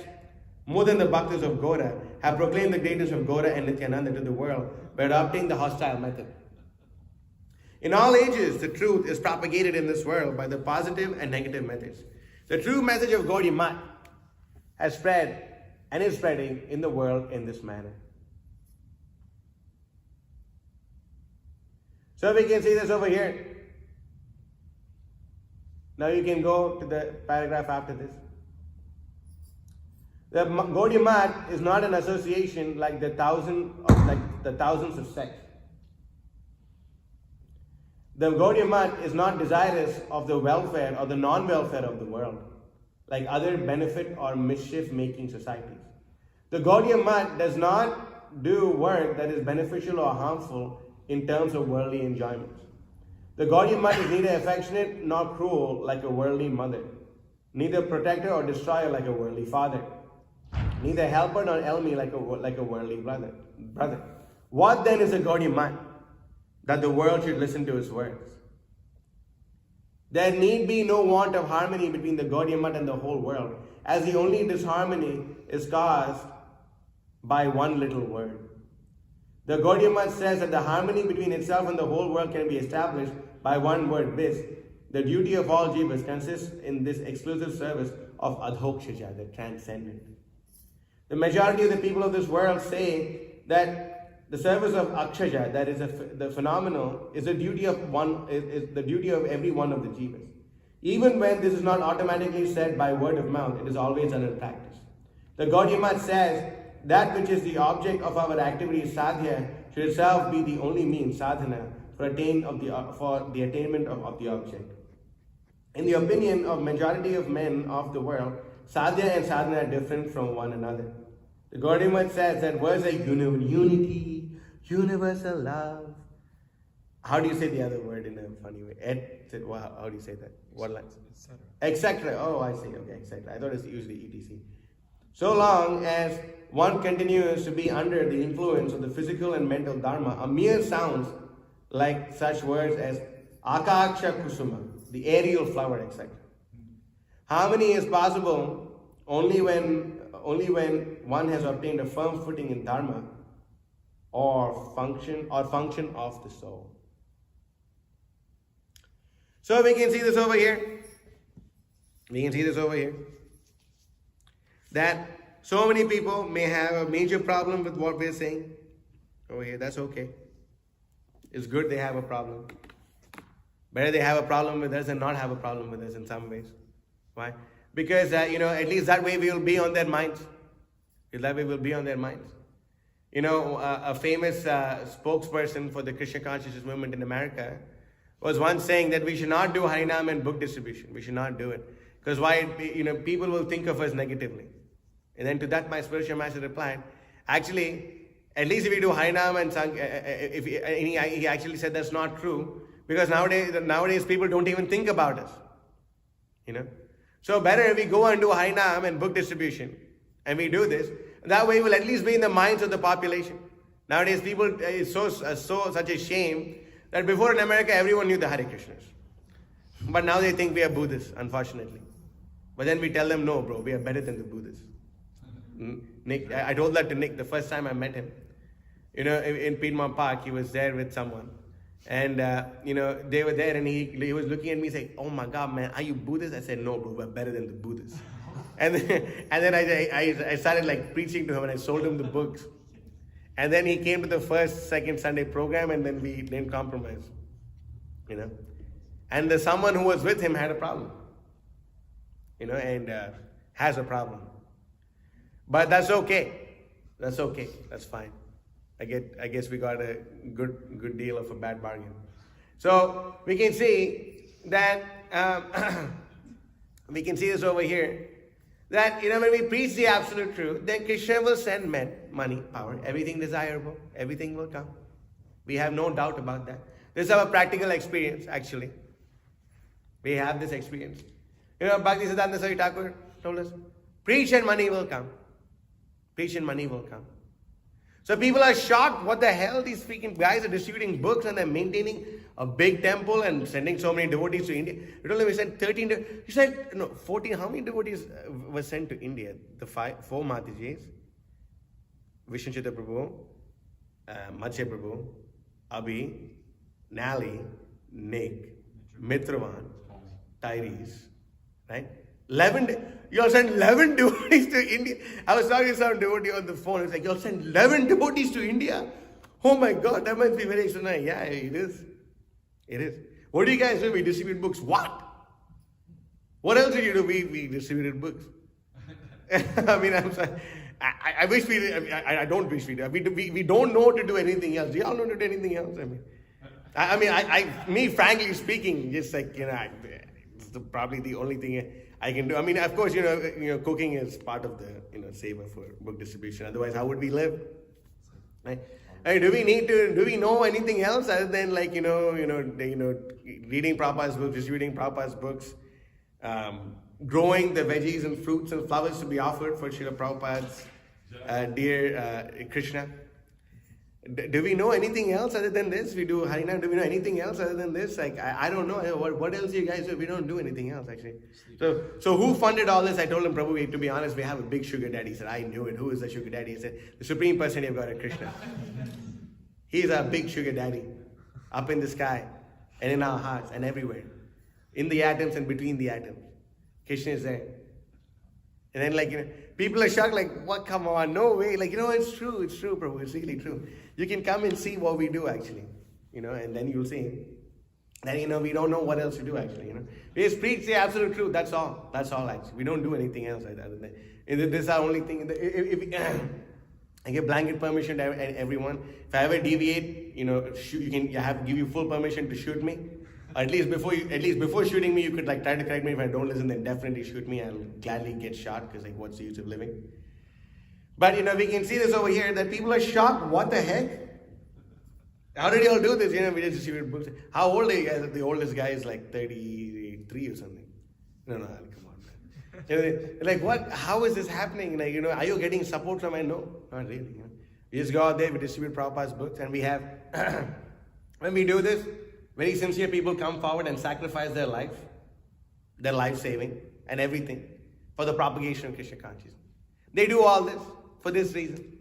more than the Bhaktas of Gora, have proclaimed the greatness of Gora and Nityananda to the world by adopting the hostile method. In all ages, the truth is propagated in this world by the positive and negative methods. The true message of Gaudiya Math has spread and is spreading in the world in this manner. So we can see this over here. Now you can go to the paragraph after this. The Gaudiya Math is not an association like the thousands of sects. The Gaudiya Math is not desirous of the welfare or the non-welfare of the world, like other benefit or mischief-making societies. The Gaudiya Math does not do work that is beneficial or harmful in terms of worldly enjoyments. The Gaudiya Math is neither affectionate nor cruel like a worldly mother, neither protector or destroyer like a worldly father, neither helper nor enemy like a worldly brother. What then is a Gaudiya Math? That the world should listen to his words. There need be no want of harmony between the Gaudiya Math and the whole world, as the only disharmony is caused by one little word. The Gaudiya Math says that the harmony between itself and the whole world can be established by one word, viz. The duty of all jivas consists in this exclusive service of adhokshaja, the transcendent. The majority of the people of this world say that the service of akshaja, that is the phenomenal, is the duty of every one of the jivas. Even when this is not automatically said by word of mouth, it is always done in practice. The Gaudiya Math says that which is the object of our activity, sadhya, should itself be the only means, sadhana, for the attainment of the object. In the opinion of majority of men of the world, sadhya and sadhana are different from one another. The Gaudiya Math says that words like unity, universal love. How do you say the other word in a funny way? How do you say that? What lines? Etc. Oh, I see. Okay, etc. I thought it's usually etc. So long as one continues to be under the influence of the physical and mental dharma, a mere sounds like such words as akaksha kusuma, the aerial flower, etc. Harmony is possible only when one has obtained a firm footing in dharma or function of the soul. So we can see this over here. That so many people may have a major problem with what we're saying over here. That's okay. It's good they have a problem. Better they have a problem with us than not have a problem with us in some ways. Why? Because at least that way we will be on their minds. A famous spokesperson for the Krishna consciousness movement in America was once saying that we should not do Harinam and book distribution. We should not do it. Because people will think of us negatively. And then to that my spiritual master replied, actually, at least if we do Harinam and Sang, he actually said that's not true. Because nowadays people don't even think about us. So better if we go and do Harinam and book distribution. And we do this. That way we'll at least be in the minds of the population. Nowadays people, it's such a shame that before in America everyone knew the Hare Krishnas. But now they think we are Buddhists, unfortunately. But then we tell them, no bro, we are better than the Buddhists. Nick, I told that to Nick the first time I met him. In Piedmont Park, he was there with someone. And they were there, and he was looking at me saying, "Oh my God, man, are you Buddhist?" I said, "No, bro, we're better than the Buddhists." and then I started like preaching to him, and I sold him the books. And then he came to the second Sunday program, and then we didn't compromise. And someone who was with him had a problem, and has a problem. But that's okay. That's okay. That's fine. I guess we got a good deal of a bad bargain. So we can see that we can see this over here. That when we preach the absolute truth, then Krishna will send men, money, power, everything desirable, everything will come. We have no doubt about that. This is our practical experience, actually. We have this experience. Bhaktisiddhanta Thakur told us, preach and money will come. Preach and money will come. So people are shocked. What the hell? These freaking guys are distributing books and they're maintaining a big temple and sending so many devotees to India. He told him he sent 13. He said, no, 14. How many devotees were sent to India? The four Matajis. Vishnuchitra Prabhu, Matsya Prabhu, Abhi, Nally, Nick, Mitravan, Tyrese, right? 11. You all sent 11 devotees to India. I was talking to some devotee on the phone. It's like, you all sent 11 devotees to India. Oh my God, that must be very extraordinary. Yeah, it is. It is. What do you guys do? We distribute books. What? What else did you do? We distributed books. I mean, I'm sorry. I wish we did. I don't wish we did. We don't know to do anything else. Do y'all know to do anything else? Me, frankly speaking, just like, it's probably the only thing I can do. I mean, of course, cooking is part of the, saver for book distribution. Otherwise, how would we live? Right? Do we know anything else other than like, reading Prabhupada's books, distributing Prabhupada's books, growing the veggies and fruits and flowers to be offered for Srila Prabhupada's dear Krishna? Do we know anything else other than this? We do Harinam. Do we know anything else other than this? Like, I don't know. What else you guys do? We don't do anything else, actually. So who funded all this? I told him, Prabhu, to be honest, we have a big sugar daddy. He said, I knew it. Who is the sugar daddy? He said, the Supreme Personality of Godhead, Krishna. He's our big sugar daddy. Up in the sky and in our hearts and everywhere. In the atoms and between the atoms. Krishna is there. And then people are shocked, like, what, come on, no way. Like, it's true, Prabhu, it's really true. You can come and see what we do, actually. And then you'll see that, we don't know what else to do, actually, We just preach the absolute truth, that's all, actually. We don't do anything else like that. This is our only thing. I give blanket permission to everyone. If I ever deviate, give you full permission to shoot me. Or at least before shooting me, you could try to correct me. If I don't listen, then definitely shoot me. I'll gladly get shot because what's the use of living? But we can see this over here that people are shocked. What the heck? How did you all do this? We just distribute books. How old are you guys? The oldest guy is like 33 or something. No, come on, man. Like what? How is this happening? Are you getting support from? No, not really. We just go out there, we distribute Prabhupada's books, and we have when we do this. Very sincere people come forward and sacrifice their life saving, and everything for the propagation of Krishna consciousness. They do all this for this reason.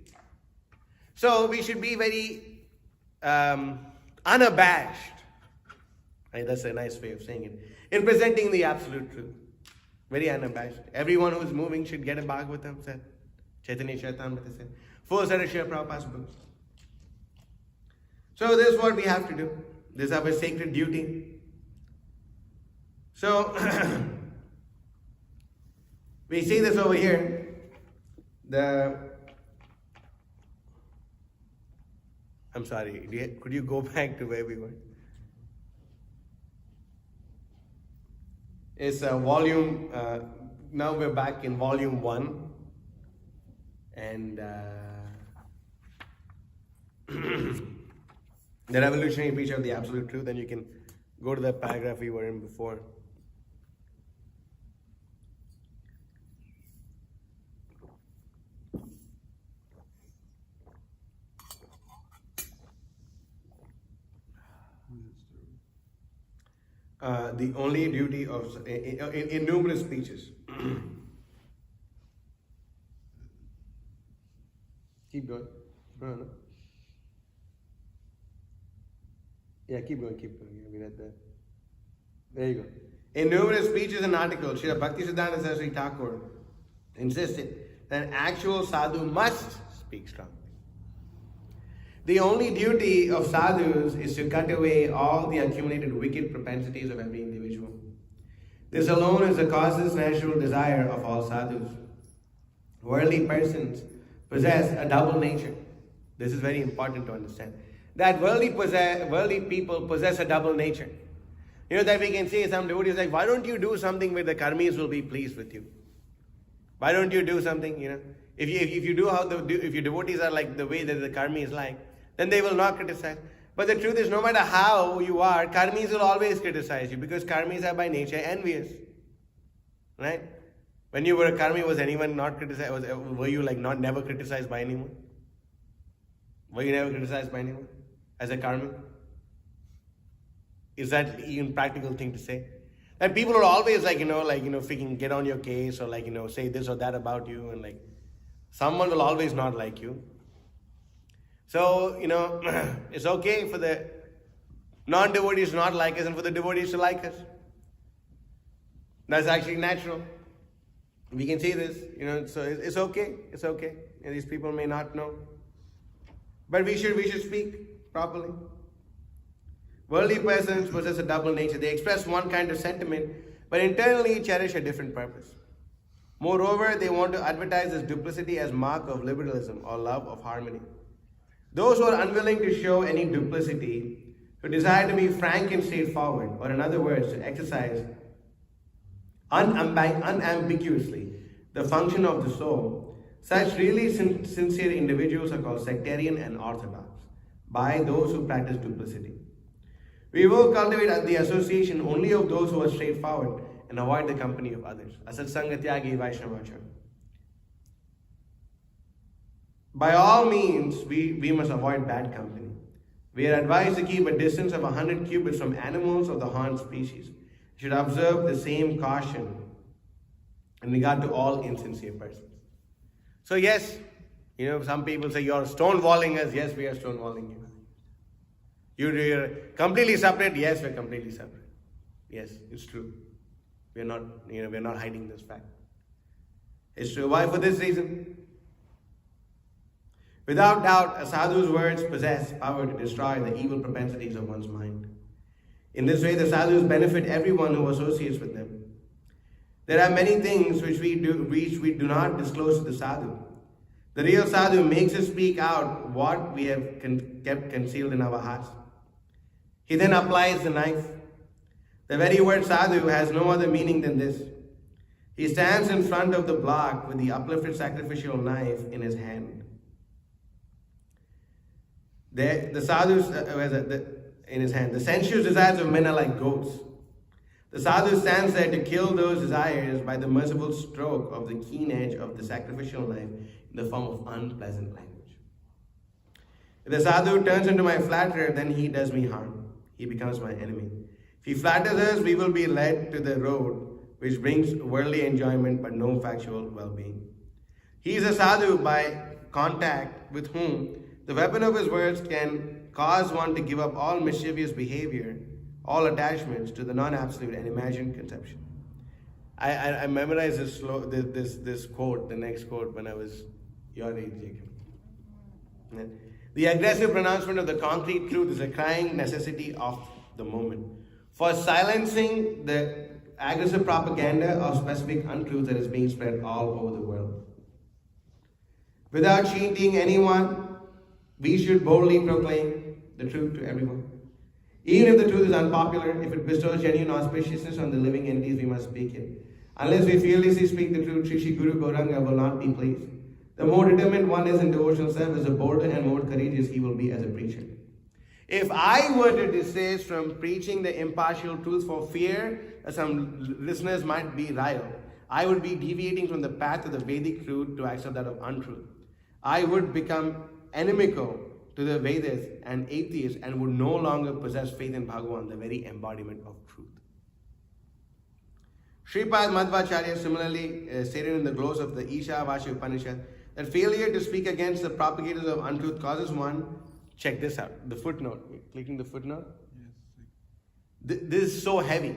So we should be very unabashed. That's a nice way of saying it. In presenting the absolute truth. Very unabashed. Everyone who is moving should get a Bhagavatam set. Chaitanya Charitamrita said. Full set of Srila Prabhupada's books. So this is what we have to do. This is our sacred duty. So, we see this over here. I'm sorry, could you go back to where we were? It's volume, now we're back in volume 1. And the revolutionary preacher of the absolute truth, and you can go to the paragraph we were in before. The only duty of, in numerous speeches. Keep going. No. Yeah, keep going. Yeah, we read that. There you go. In numerous speeches and articles, Srila Bhaktisiddhanta Saraswati Thakur insisted that an actual sadhu must speak strongly. The only duty of sadhus is to cut away all the accumulated wicked propensities of every individual. This alone is the causeless natural desire of all sadhus. Worldly persons possess a double nature. This is very important to understand. That worldly people possess a double nature. You know that we can say some devotees like, why don't you do something where the karmis will be pleased with you? Why don't you do something, if you do if your devotees are like the way that the karmi is like, then they will not criticize. But the truth is, no matter how you are, karmis will always criticize you because karmis are by nature envious. Right? When you were a karmi, was anyone not criticized? Were you like never criticized by anyone? Were you never criticized by anyone as a karmi? Is that even practical thing to say? That people are always freaking get on your case or say this or that about you, and someone will always not like you. So, it's okay for the non-devotees to not like us and for the devotees to like us. That's actually natural. We can see this, so it's okay. It's okay. And these people may not know. But we should speak properly. Worldly persons possess a double nature. They express one kind of sentiment, but internally cherish a different purpose. Moreover, they want to advertise this duplicity as mark of liberalism or love of harmony. Those who are unwilling to show any duplicity, who desire to be frank and straightforward, or in other words, to exercise unambiguously the function of the soul, such really sincere individuals are called sectarian and orthodox by those who practice duplicity. We will cultivate the association only of those who are straightforward and avoid the company of others. Asatsanga tyagi Vaishnavachara. By all means, we must avoid bad company. We are advised to keep a distance of 100 cubits from animals of the horned species. We should observe the same caution in regard to all insincere persons. So yes, some people say you're stonewalling us. Yes, we are stonewalling you. You're completely separate. Yes, we're completely separate. Yes, it's true. We're not hiding this fact. It's true. Why? For this reason. Without doubt, a sadhu's words possess power to destroy the evil propensities of one's mind. In this way, the sadhus benefit everyone who associates with them. There are many things which we do not disclose to the sadhu. The real sadhu makes us speak out what we have kept concealed in our hearts. He then applies the knife. The very word sadhu has no other meaning than this. He stands in front of the block with the uplifted sacrificial knife in his hand. The sadhu in his hand. The sensuous desires of men are like goats. The sadhu stands there to kill those desires by the merciful stroke of the keen edge of the sacrificial knife in the form of unpleasant language. If the sadhu turns into my flatterer, then he does me harm. He becomes my enemy. If he flatters us, we will be led to the road which brings worldly enjoyment but no factual well-being. He is a sadhu by contact with whom the weapon of his words can cause one to give up all mischievous behavior, all attachments to the non-absolute and imagined conception. I memorized this quote, the next quote, when I was your age, Jacob. The aggressive pronouncement of the concrete truth is a crying necessity of the moment. For silencing the aggressive propaganda of specific untruths that is being spread all over the world. Without cheating anyone, we should boldly proclaim the truth to everyone. Even if the truth is unpopular, if it bestows genuine auspiciousness on the living entities, we must speak it. Unless we fearlessly speak the truth, Shri Guru Gauranga will not be pleased. The more determined one is in devotional service, the bolder and more courageous he will be as a preacher. If I were to desist from preaching the impartial truth for fear that some listeners might be riled, I would be deviating from the path of the Vedic truth to accept that of untruth. I would become inimical to the Vedas and atheists and would no longer possess faith in Bhagavan, the very embodiment of truth. Sripad Madhvacharya similarly stated in the gloss of the Ishavasya Upanishad that failure to speak against the propagators of untruth causes one, check this out, the footnote, clicking the footnote. Yeah. This is so heavy.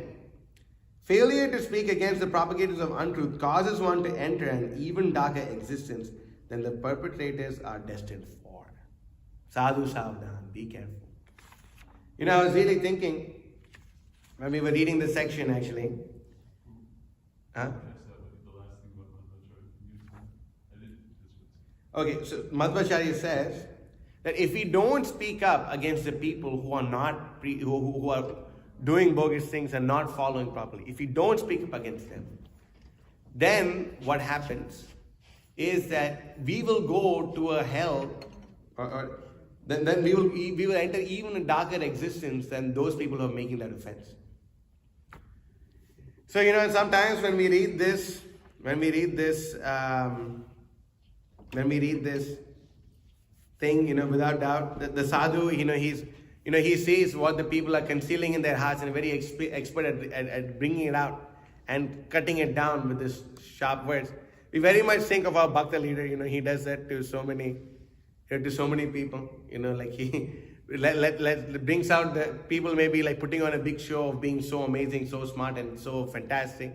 Failure to speak against the propagators of untruth causes one to enter an even darker existence than the perpetrators are destined for. Sadhu Savdhan, be careful. I was really thinking, when we were reading this section actually, Okay, so Madhvacharya says that if we don't speak up against the people who are not who are doing bogus things and not following properly, if we don't speak up against them, then what happens is that we will go to a hell, or then we will enter even a darker existence than those people who are making that offense. So sometimes when we read this thing, without doubt, the sadhu, he sees what the people are concealing in their hearts and very expert at bringing it out and cutting it down with this sharp words. We very much think of our Bhakta leader, he does that to so many people, like he brings out the people maybe like putting on a big show of being so amazing, so smart and so fantastic.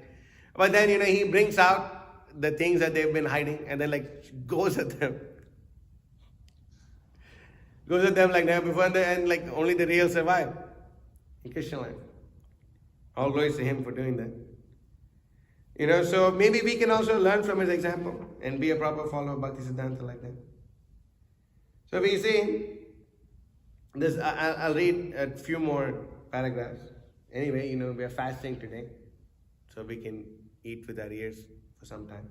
But then, he brings out the things that they've been hiding and then goes at them. Goes at them like never before, and only the real survive in Krishna life. All glories to him for doing that. So maybe we can also learn from his example and be a proper follower of Bhaktisiddhanta like that. So we see this. I'll read a few more paragraphs. Anyway, we are fasting today, so we can eat with our ears for some time.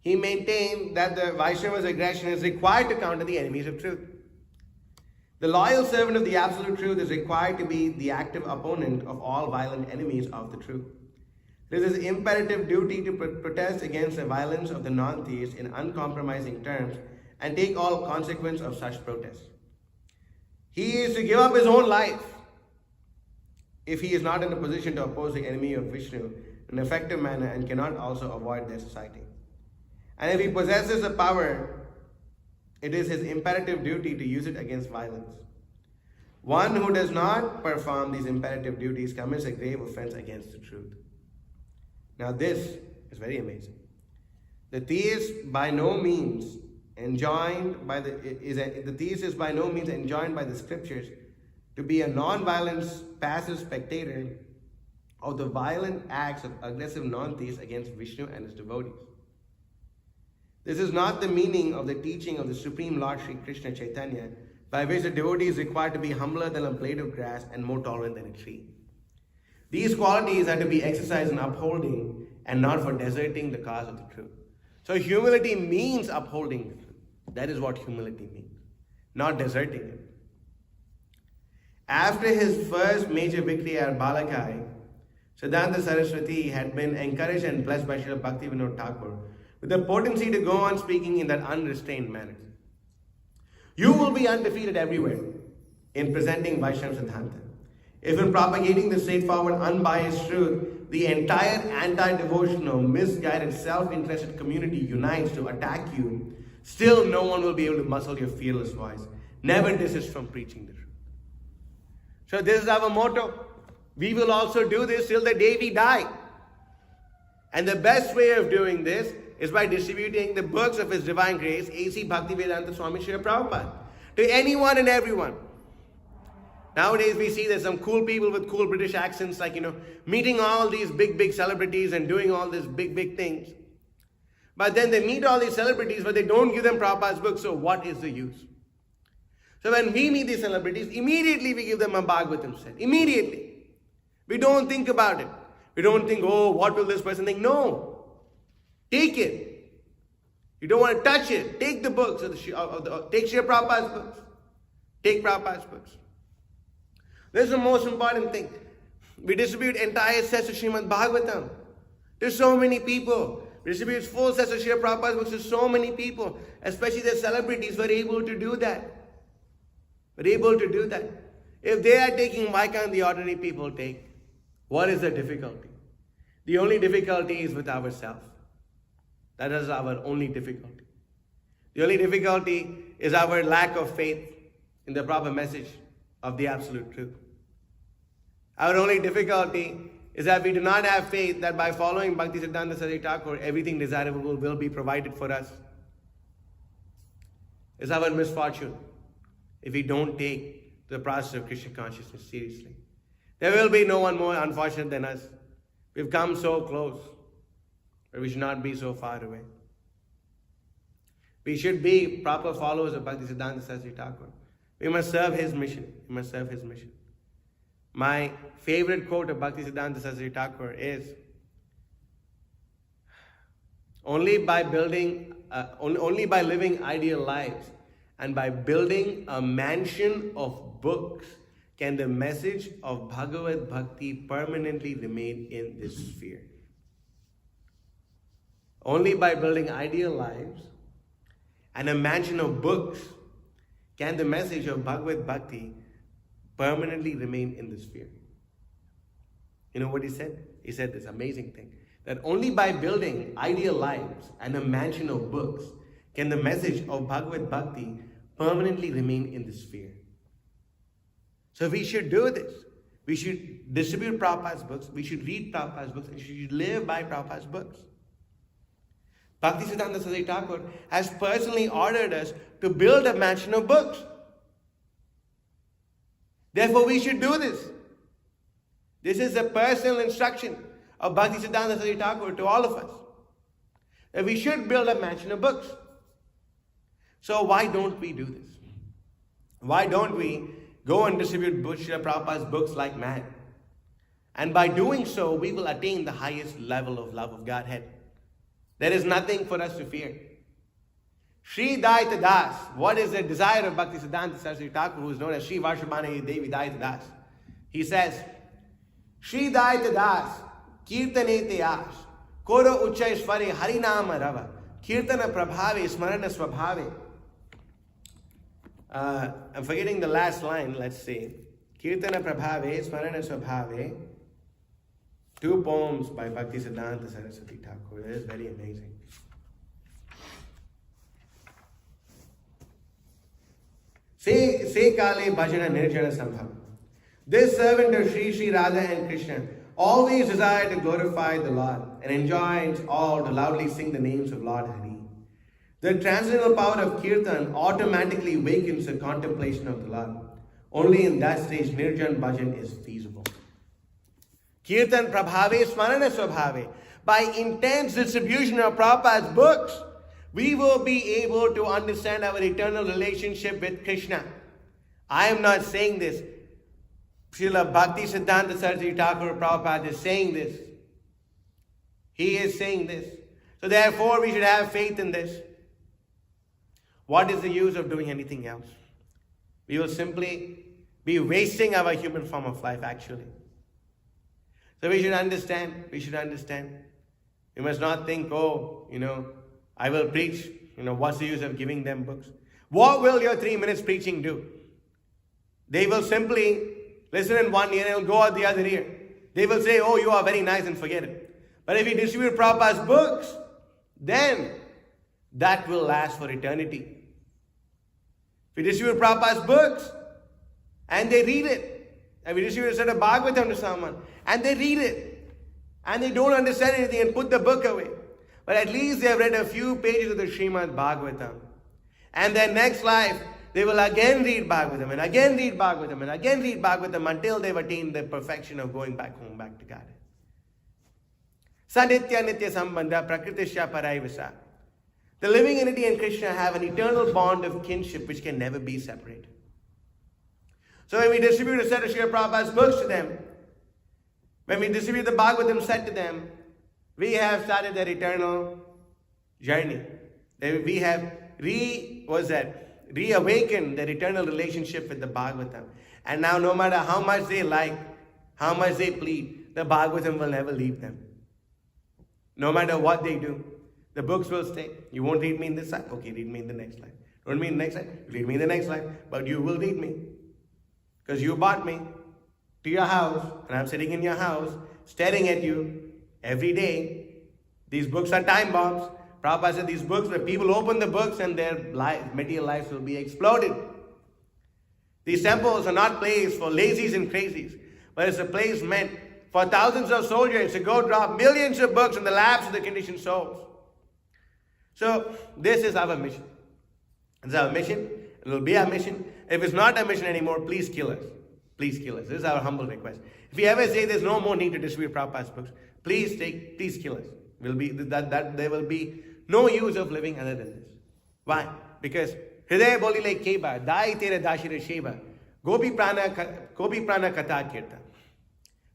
He maintained that the Vaishnava's aggression is required to counter the enemies of truth. The loyal servant of the absolute truth is required to be the active opponent of all violent enemies of the truth. It is his imperative duty to protest against the violence of the non-theists in uncompromising terms and take all consequence of such protests. He is to give up his own life if he is not in a position to oppose the enemy of Vishnu in an effective manner and cannot also avoid their society. And if he possesses the power, it is his imperative duty to use it against violence. One who does not perform these imperative duties commits a grave offense against the truth. Now this is very amazing. The theist is by no means enjoined by the scriptures to be a non-violent passive spectator of the violent acts of aggressive non-theists against Vishnu and his devotees. This is not the meaning of the teaching of the Supreme Lord Sri Krishna Chaitanya, by which the devotee is required to be humbler than a blade of grass and more tolerant than a tree. These qualities are to be exercised in upholding and not for deserting the cause of the truth. So humility means upholding the truth. That is what humility means, not deserting it. After his first major victory at Balakai, Siddhanta Saraswati had been encouraged and blessed by Srila Bhaktivinoda Thakur with the potency to go on speaking in that unrestrained manner. You will be undefeated everywhere in presenting Vaishnava Siddhanta. If in propagating the straightforward, unbiased truth, the entire anti-devotional, misguided, self-interested community unites to attack you, still no one will be able to muzzle your fearless voice. Never desist from preaching the truth. So this is our motto. We will also do this till the day we die. And the best way of doing this is by distributing the books of His Divine Grace, A.C. Bhaktivedanta Swami Srila Prabhupada, to anyone and everyone. Nowadays we see there's some cool people with cool British accents, meeting all these big celebrities and doing all these big things. But then they meet all these celebrities, but they don't give them Prabhupada's books, so what is the use? So when we meet these celebrities, immediately we give them a Bhagavatam set. Immediately. We don't think about it. We don't think, what will this person think? No. Take it. You don't want to touch it. Take the books. Take Srila Prabhupada's books. Take Prabhupada's books. This is the most important thing. We distribute entire sets of Srimad Bhagavatam to so many people. We distribute full sets of Srila Prabhupada's books to so many people. Especially the celebrities were able to do that. If they are taking, why can't the ordinary people take? What is the difficulty? The only difficulty is with ourselves. That is our only difficulty. The only difficulty is our lack of faith in the proper message of the absolute truth. Our only difficulty is that we do not have faith that by following Bhaktisiddhanta Saraswati Thakur, everything desirable will be provided for us. It's our misfortune if we don't take the process of Krishna consciousness seriously. There will be no one more unfortunate than us. We've come so close, but we should not be so far away. We should be proper followers of Bhaktisiddhanta Saraswati Thakur. We must serve his mission. We must serve his mission. My favorite quote of Bhaktisiddhanta Saraswati Thakur is, only by living ideal lives and by building a mansion of books can the message of Bhagavad Bhakti permanently remain in this sphere. Only by building ideal lives and a mansion of books can the message of Bhagavad Bhakti permanently remain in the sphere. You know what he said? He said this amazing thing, that only by building ideal lives and a mansion of books can the message of Bhagavad Bhakti permanently remain in the sphere. So we should do this. We should distribute Prabhupada's books, we should read Prabhupada's books, and we should live by Prabhupada's books. Bhaktisiddhanta Saraswati Thakur has personally ordered us to build a mansion of books. Therefore, we should do this. This is a personal instruction of Bhaktisiddhanta Saraswati Thakur to all of us, that we should build a mansion of books. So why don't we do this? Why don't we go and distribute Srila Prabhupada's books like mad? And by doing so, we will attain the highest level of love of Godhead. There is nothing for us to fear. Sri Daita Das, what is the desire of Bhaktisiddhanta Saraswati Thakur, who is known as Sri Varshabhani Devi Daita Das? He says, Sri Daita Das, Kirtane Te As, Koro Uchchaishwari Harinama Rava, Kirtana Prabhave Smarana Swabhave. I'm forgetting the last line, let's see. Kirtana Prabhave Smarana Swabhave. 2 poems by Bhaktisiddhanta Saraswati Thakur. It is very amazing. Se Kale Bhajana Nirjana Sambhav. This servant of Sri Sri Radha and Krishna always desired to glorify the Lord and enjoins all to loudly sing the names of Lord Hari. The transcendental power of Kirtan automatically wakens the contemplation of the Lord. Only in that stage Nirjan Bhajan is feasible. Kirtan Prabhave Smarana Swabhave. By intense distribution of Prabhupada's books, we will be able to understand our eternal relationship with Krishna. I am not saying this. Srila Bhaktisiddhanta Saraswati Thakur Prabhupada is saying this. He is saying this. So therefore we should have faith in this. What is the use of doing anything else? We will simply be wasting our human form of life actually. So we should understand. We must not think, I will preach. What's the use of giving them books? What will your 3 minutes preaching do? They will simply listen in one ear and go out the other ear. They will say, oh, you are very nice, and forget it. But if you distribute Prabhupada's books, then that will last for eternity. If you distribute Prabhupada's books and they read it, and we distribute a set of Bhagavatam to someone, and they read it, and they don't understand anything and put the book away, but at least they have read a few pages of the Srimad Bhagavatam. And their next life, they will again read Bhagavatam, and again read Bhagavatam, and again read Bhagavatam until they've attained the perfection of going back home, back to God. Sanitya Nitya Sambandha Prakritisya Paraivasa. The living entity and Krishna have an eternal bond of kinship which can never be separated. So when we distribute a set of Srila Prabhupada's books to them, when we distribute the Bhagavatam set to them, we have started their eternal journey. We have reawakened their eternal relationship with the Bhagavatam. And now no matter how much they like, how much they plead, the Bhagavatam will never leave them. No matter what they do, the books will stay. You won't read me in this life? Okay, read me in the next life. Don't read me in the next life? Read me in the next life. But you will read me. Because you brought me to your house, and I'm sitting in your house, staring at you every day. These books are time bombs. Prabhupada said these books, where people open the books and their material lives will be exploded. These temples are not places for lazies and crazies, but it's a place meant for thousands of soldiers to go drop millions of books in the laps of the conditioned souls. So this is our mission. It's our mission. It will be our mission. If it's not our mission anymore, please kill us. Please kill us. This is our humble request. If you ever say there's no more need to distribute Prabhupada's books, please kill us. There will be no use of living other than this. Why? Because Hridaya bolile keba, dai tere dashire sheba, gopi prana kata kirtan.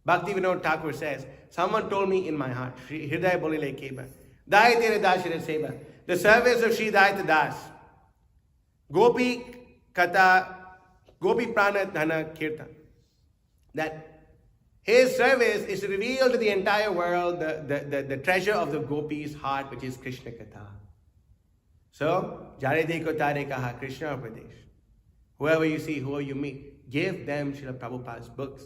Bhaktivinoda Thakur says, someone told me in my heart, Hridaya bolile keba, dai tere dashire sheba, the service of Sri Daita Das, gopi prana dhana kirtan. That his service is to reveal to the entire world the treasure of the gopis' heart, which is Krishna Katha. So, Jare Deko Tare Kaha Krishna Pradesh. Whoever you see, whoever you meet, give them Srila Prabhupada's books.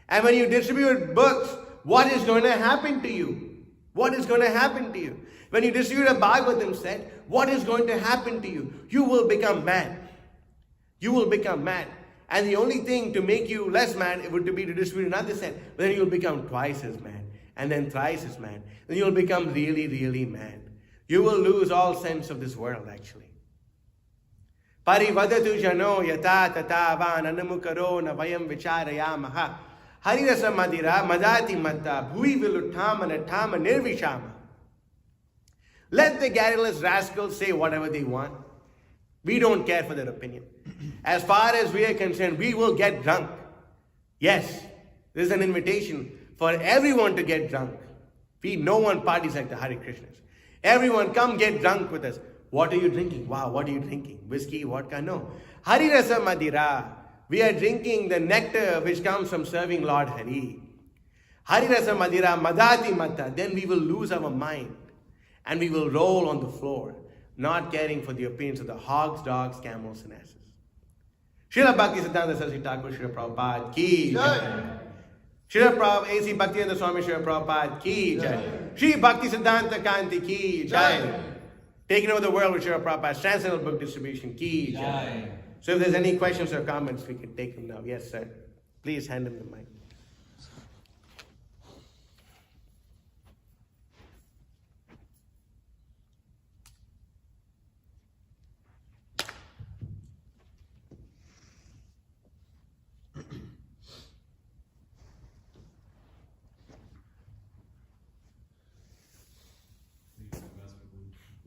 And when you distribute books, what is going to happen to you? What is going to happen to you? When you distribute a Bhagavatam set, what is going to happen to you? You will become mad. You will become mad. And the only thing to make you less mad would be to distribute another set. But then you'll become twice as mad. And then thrice as mad. Then you'll become really, really mad. You will lose all sense of this world, actually. Parivadatu jano yata tata van anamukaro na vayam vicharayamaha. Harirasa madira madati matta bhui viluttama natama nirvishama. Let the garrulous rascals say whatever they want. We don't care for their opinion. As far as we are concerned, we will get drunk. Yes, this is an invitation for everyone to get drunk. No one parties like the Hare Krishnas. Everyone come get drunk with us. What are you drinking? Wow, what are you drinking? Whiskey, vodka? No. Harirasa Madira. We are drinking the nectar which comes from serving Lord Hari. Harirasa Madira Madati Mata. Then we will lose our mind. And we will roll on the floor, not caring for the opinions of the hogs, dogs, camels, and asses. Srila Bhaktisiddhanta Saraswati Thakur Srila Prabhupada ki jai. Srila Prabhupada A.C. Bhaktivedanta Swami Srila Prabhupada ki jai. Sri Bhaktisiddhanta Kanti ki jai. Taking over the world with Srila Prabhupada's transcendental book distribution ki jai. So if there's any questions or comments, we can take them now. Yes, sir. Please hand him the mic.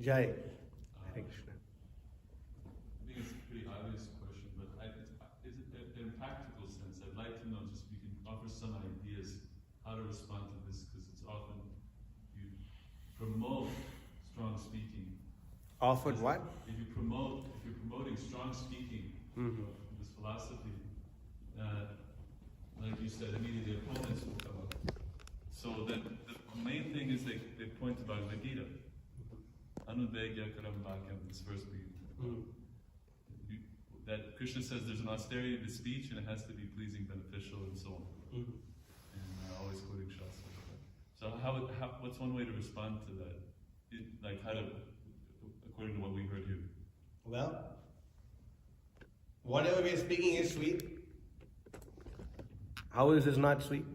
Jai. Hare Krishna. I think it's a pretty obvious question, but in a practical sense, I'd like to know, just if you can offer some ideas how to respond to this, because it's often you promote strong speaking. Offered what? If you're promoting strong speaking, this philosophy, like you said, immediately opponents will come up. So then the main thing is they point to Bhagavad Gita. Anudegya karam bhagyam, this verse that Krishna says there's an austerity to speech and it has to be pleasing, beneficial, and so on. And always quoting Shastra. So what's one way to respond to that? According to what we heard here? Well, whatever we are speaking is sweet. How is this not sweet?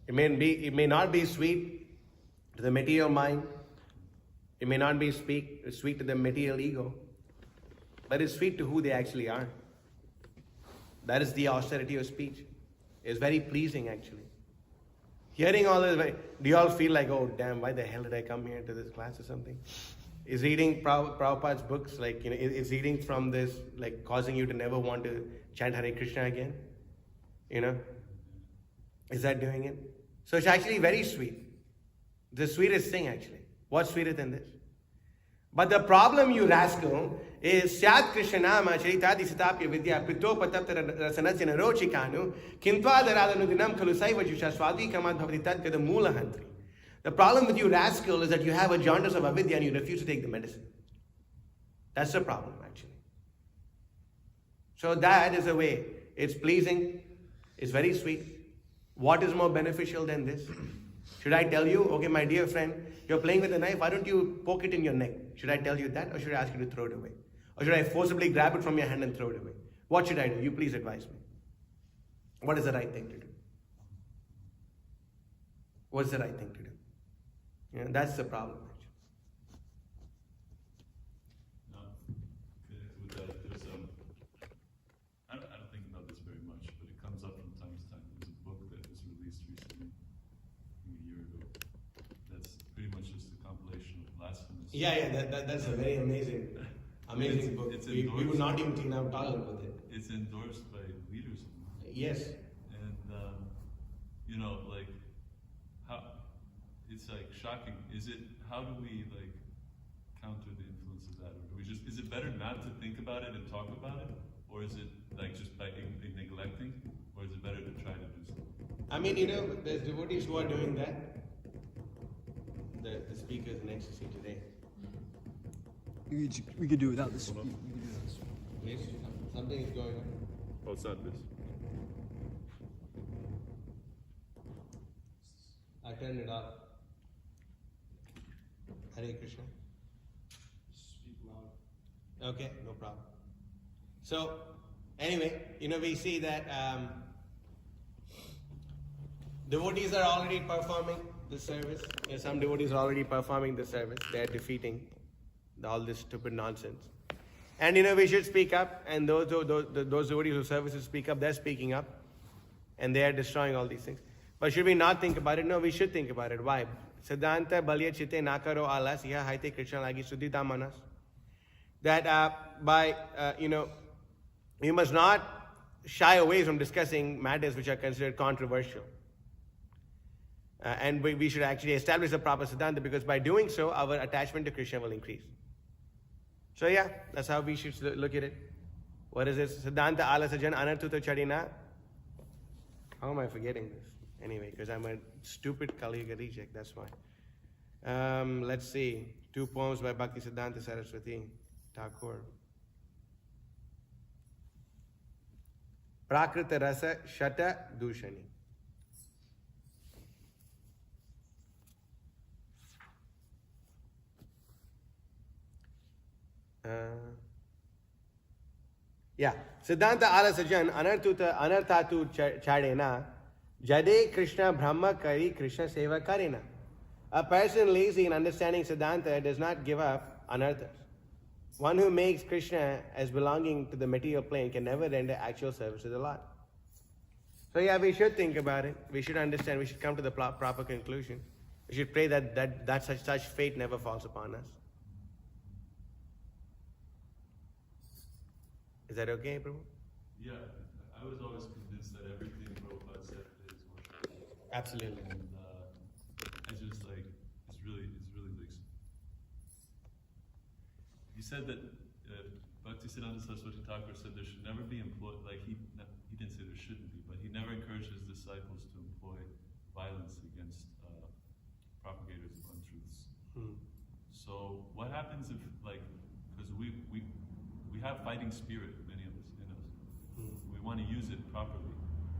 It may not be sweet to the material mind. It may not be sweet to the material ego, but it's sweet to who they actually are. That is the austerity of speech. It's very pleasing, actually. Hearing all this, do you all feel like, oh damn, why the hell did I come here to this class or something? Is reading Prabhupada's books, is reading from this, causing you to never want to chant Hare Krishna again? Is that doing it? So it's actually very sweet. The sweetest thing, actually. What's sweeter than this? But the problem, you rascal, is Syat Krishna Nama Charitadi Sitapya Vidya Pito Patapta Rasanachana Rochikanu Kintvadaradanuddinam Kalusaiva Jushaswadi Kamad Bhavatitat Kada Mula Hantri. The problem with you, rascal, is that you have a jaundice of avidya and you refuse to take the medicine. That's the problem, actually. So that is a way. It's pleasing. It's very sweet. What is more beneficial than this? Should I tell you, okay, my dear friend, you're playing with a knife, why don't you poke it in your neck? Should I tell you that, or should I ask you to throw it away? Or should I forcibly grab it from your hand and throw it away? What should I do? You please advise me. What is the right thing to do? What's the right thing to do? You know, that's the problem. Now, connected with that, there's I don't think about this very much, but it comes up from time to time. There's a book that was released recently, I think a year ago. That's pretty much just a compilation of blasphemous. That's a very amazing book. We would not even think of talking with it. It's endorsed by leaders of the Yes. And you know, like how it's like shocking. How do we like counter the influence of that? Or do we just, is it better not to think about it and talk about it? Or is it like just by neglecting? Or is it better to try to do something? I mean, you know, there's devotees who are doing that. The speakers in ecstasy today. We could do without this. We could do without this. Please, something is going on. Oh, it's not this. I turned it off. Hare Krishna. Speak loud. Okay, no problem. So, anyway, you know, we see that devotees are already performing the service. You know, some devotees are already performing the service. They are defeating all this stupid nonsense. And you know, we should speak up. And those devotees who services speak up, they're speaking up, and they are destroying all these things. But should we not think about it? No, we should think about it. Why? Siddhanta balya chitte nakaro alas iha haite Krishna lagi suddhita manas. That you know, we must not shy away from discussing matters which are considered controversial. And we should actually establish a proper Siddhanta, because by doing so, our attachment to Krishna will increase. So yeah, that's how we should look at it. What is this? Siddhanta alasajan anartuta chadina. How am I forgetting this? Anyway, because I'm a stupid Kali Yuga reject, that's why. Let's see. 2 poems by Bhaktisiddhanta Saraswati, Thakur. Prakrita Rasa Shata Dushani. Siddhanta alasajan anarthatu chadena jade Krishna Brahma kari Krishna seva karina. A person lazy in understanding Siddhanta does not give up anarthas. One who makes Krishna as belonging to the material plane can never render actual service to the Lord. So yeah, we should think about it. We should understand. We should come to the proper conclusion. We should pray that such fate never falls upon us. Is that okay, Prabhu? Yeah, I was always convinced that everything Prabhupada said is worship. Absolutely. And I just like, it's really like, he said that Bhaktisiddhanta Saraswati Thakur said there should never be employed, like he didn't say there shouldn't be, but he never encouraged his disciples to employ violence against propagators of untruths. So what happens if, like, because we have fighting spirit, many of us, in us. We want to use it properly.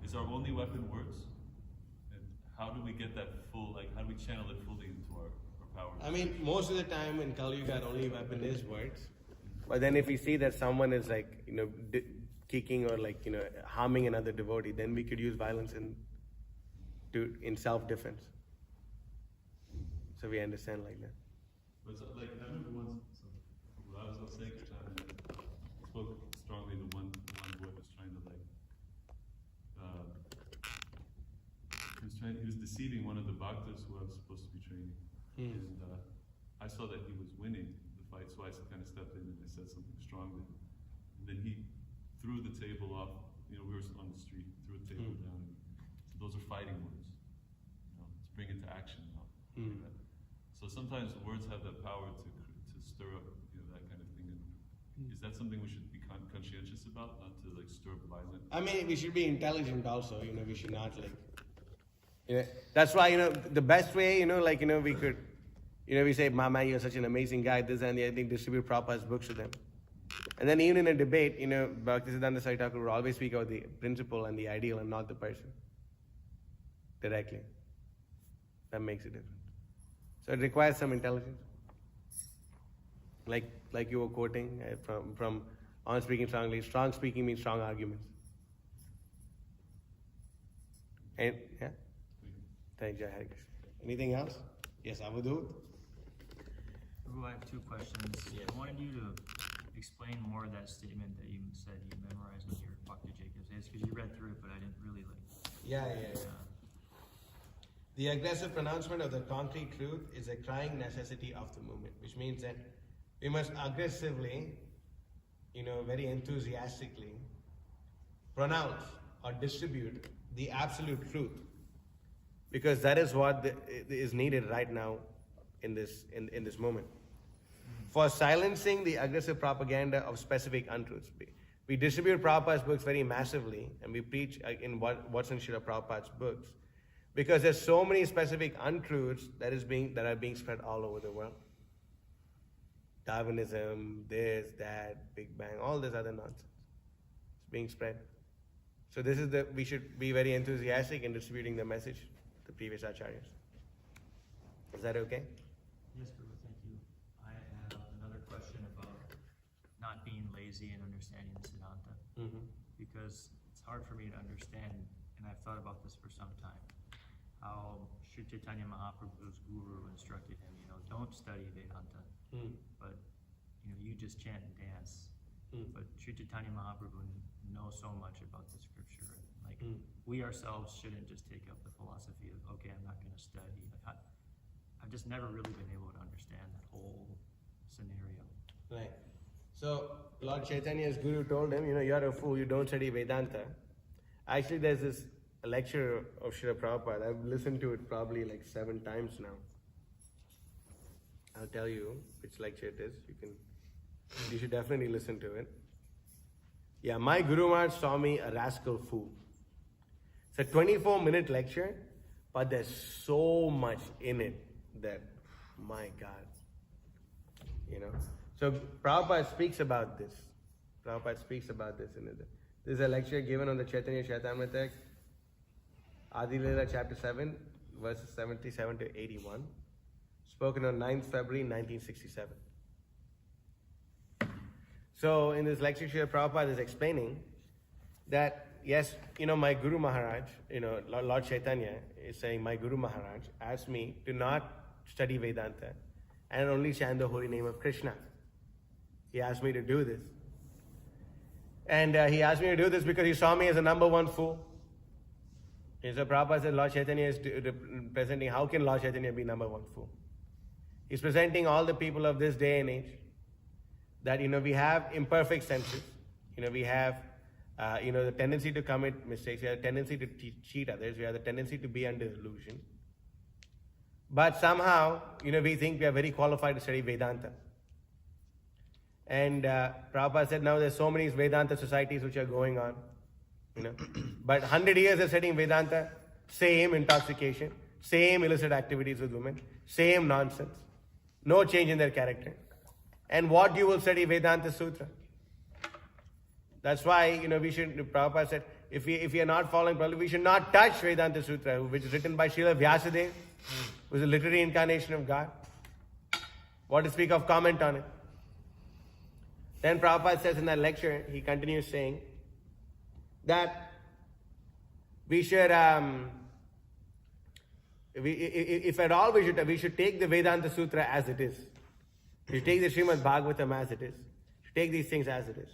Is our only weapon words? And how do we get that full, like, how do we channel it fully into our power? I mean, most of the time in Kali Yuga, our only weapon is words. But then if we see that someone is like, you know, kicking or like, you know, harming another devotee, then we could use violence in self-defense. So we understand like that. But like, I remember once, when I was on Sankirtan, I spoke strongly to one boy was trying to like, he was deceiving one of the bhaktas who I was supposed to be training. And I saw that he was winning the fight, so I kind of stepped in and I said something strongly. And then he threw the table off, you know, we were on the street, threw the table down. And so those are fighting words. You know, let's bring it to action now. So sometimes words have that power to stir up, you know, that kind of thing. And is that something we should be conscientious about, not to like stir up violence? I mean, we should be intelligent also, you know, we should not like, you know, that's why, you know, the best way, you know, like, you know, we could, you know, we say, Mama, you're such an amazing guy, this and the, I think distribute Prabhupada's books to them. And then even in a debate, you know, Bhaktisiddhanta Saraswati Thakur will always speak about the principle and the ideal and not the person. Directly. That makes a difference. So it requires some intelligence. Like you were quoting from on speaking strongly. Strong speaking means strong arguments. And, yeah? Thank you, Hare Krishna. Anything else? Yes, Avadut? Prabhu, I have two questions. Yes. I wanted you to explain more of that statement that you said you memorized with your Bhakti Jacobs. It's because you read through it, but I didn't really Yeah. The aggressive pronouncement of the concrete truth is a crying necessity of the movement, which means that we must aggressively, very enthusiastically pronounce or distribute the absolute truth, because that is what is needed right now in this moment. For silencing the aggressive propaganda of specific untruths, we distribute Prabhupada's books very massively, and we preach in what's in Srila Prabhupada's books, because there's so many specific untruths that are being spread all over the world. Darwinism, this, that, Big Bang, all this other nonsense. It's being spread. So we should be very enthusiastic in distributing the message to the previous acharyas. Is that okay? Yes, Prabhu, thank you. I have another question about not being lazy in understanding the Siddhanta. Mm-hmm. Because it's hard for me to understand, and I've thought about this for some time, how Sri Chaitanya Mahaprabhu's guru instructed him, don't study Vedanta, but, you just chant and dance. But Sri Chaitanya Mahaprabhu knows so much about the scripture. We ourselves shouldn't just take up the philosophy of, okay, I'm not going to study. I've just never really been able to understand that whole scenario. Right. So, Lord Chaitanya's guru told him, you're a fool, you don't study Vedanta. Actually, there's this lecture of Srila Prabhupada. I've listened to it probably 7 times now. I'll tell you which lecture it is. You should definitely listen to it. Yeah, my Guru Maharaj saw me a rascal fool. It's a 24-minute lecture, but there's so much in it that, my God, So Prabhupada speaks about this. This is a lecture given on the Chaitanya Chaitamrita, Adi Leela chapter 7, verses 77 to 81, spoken on 9th February 1967. So in this lecture, Srila Prabhupada is explaining that, yes, my Guru Maharaj, Lord Chaitanya is saying, my Guru Maharaj asked me to not study Vedanta and only chant the holy name of Krishna. He asked me to do this. And he asked me to do this because he saw me as a number one fool. And so Prabhupada said, Lord Chaitanya is presenting, how can Lord Chaitanya be number one fool? He's presenting all the people of this day and age that, we have imperfect senses. We have, the tendency to commit mistakes. We have the tendency to cheat others. We have the tendency to be under illusion. But somehow, we think we are very qualified to study Vedanta. And Prabhupada said, now there's so many Vedanta societies which are going on. But 100 years of studying Vedanta, same intoxication, same illicit activities with women, same nonsense. No change in their character. And what you will study Vedanta Sutra? That's why, Prabhupada said, if we are not following Prabhupada, we should not touch Vedanta Sutra, which is written by Srila Vyasadeva, who is a literary incarnation of God. What to speak of comment on it? Then Prabhupada says in that lecture, he continues saying that we should, if at all we should take the Vedanta Sutra as it is. We should take the Srimad Bhagavatam as it is. We should take these things as it is.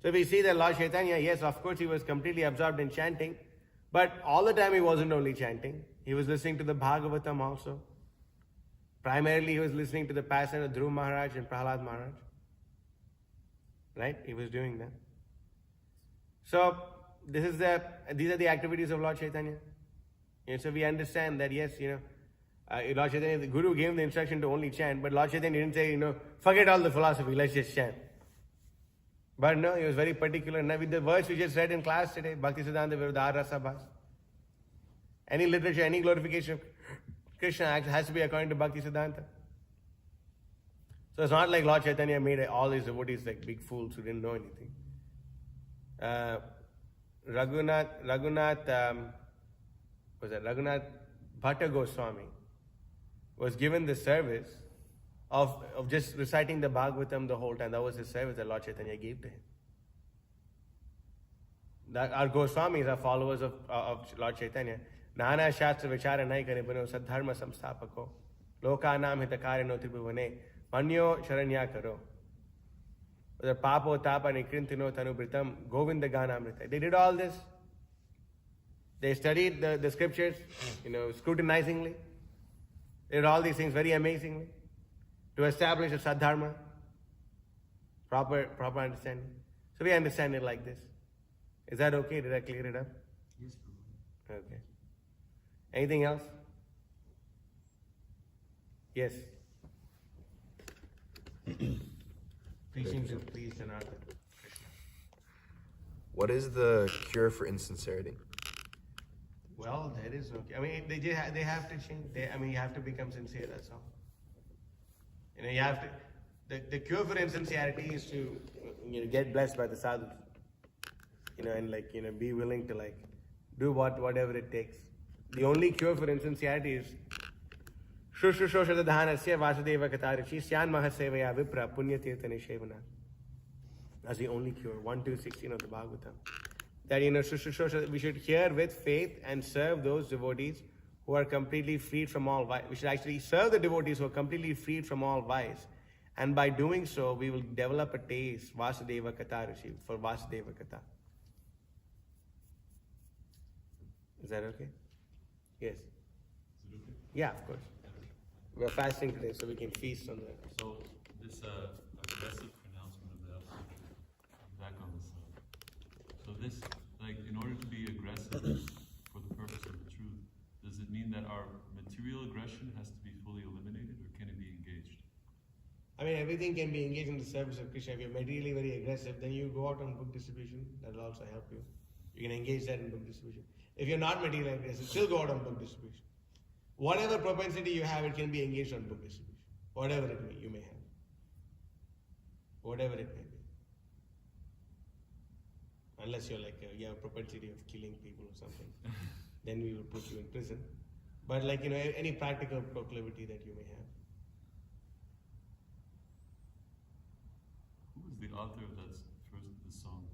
So we see that Lord Chaitanya, yes, of course he was completely absorbed in chanting, but all the time he wasn't only chanting. He was listening to the Bhagavatam also. Primarily he was listening to the passion of Dhruv Maharaj and Prahlad Maharaj. Right? He was doing that. So these are the activities of Lord Chaitanya. So we understand that, yes, Lord Chaitanya, the Guru gave him the instruction to only chant, but Lord Chaitanya didn't say, forget all the philosophy, let's just chant. But no, he was very particular. Now with the verse we just read in class today, Bhaktisiddhanta Viruddha Rasa Bhas. Any literature, any glorification of Krishna has to be according to Bhaktisiddhanta. So it's not like Lord Chaitanya made all his devotees like big fools who didn't know anything. Raghunath Bhatta Goswami was given the service of just reciting the Bhagavatam the whole time. That was his service that Lord Chaitanya gave to him. our Goswamis are followers of Lord Chaitanya. Nana Shastra Vichara Nai Kare Bano Sadharma Samstapako Lokanam Hitakarino Tribhuvane Manyo Sharanya Karo. The Papo Tapa Nikrintino Tanubritam Govinda Ganamrita. They did all this. They studied the scriptures, scrutinizingly. They did all these things very amazingly to establish a Sadharma, proper understanding. So we understand it like this. Is that okay? Did I clear it up? Yes, Prabhu. Okay. Anything else? Yes. Preaching to please Janardhan. What is the cure for insincerity? Well, that is okay. I mean, they have to change. You have to become sincere. That's all. You have to. The cure for insincerity is to get blessed by the sadhus. And be willing to do whatever it takes. The only cure for insincerity is Shushushosha Dhanasya Vasudeva Katarichi Syan Mahasevaya Vipra Punya Tirtha Nishevana. That's the only cure. 1-16 of the Bhagavatam. That we should hear with faith and serve those devotees who are completely freed from all vice. We should actually serve the devotees who are completely freed from all vice. And by doing so, we will develop a taste, Vasudeva Katarishi, for Vasudeva Katha. Is that okay? Yes. Is it okay? Yeah, of course. We're fasting today, so we can feast on that. So this aggressive pronouncement of the absolute truth, back on this. So this, in order to be aggressive for the purpose of the truth, does it mean that our material aggression has to be fully eliminated, or can it be engaged? I mean, everything can be engaged in the service of Krishna. If you're materially very aggressive, then you go out on book distribution. That will also help you. You can engage that in book distribution. If you're not materially aggressive, still go out on book distribution. Whatever propensity you have, it can be engaged on book distribution. Whatever you may have. Whatever it may be. Unless you're you have a propensity of killing people or something. Then we will put you in prison. But any practical proclivity that you may have. Who was the author of the song?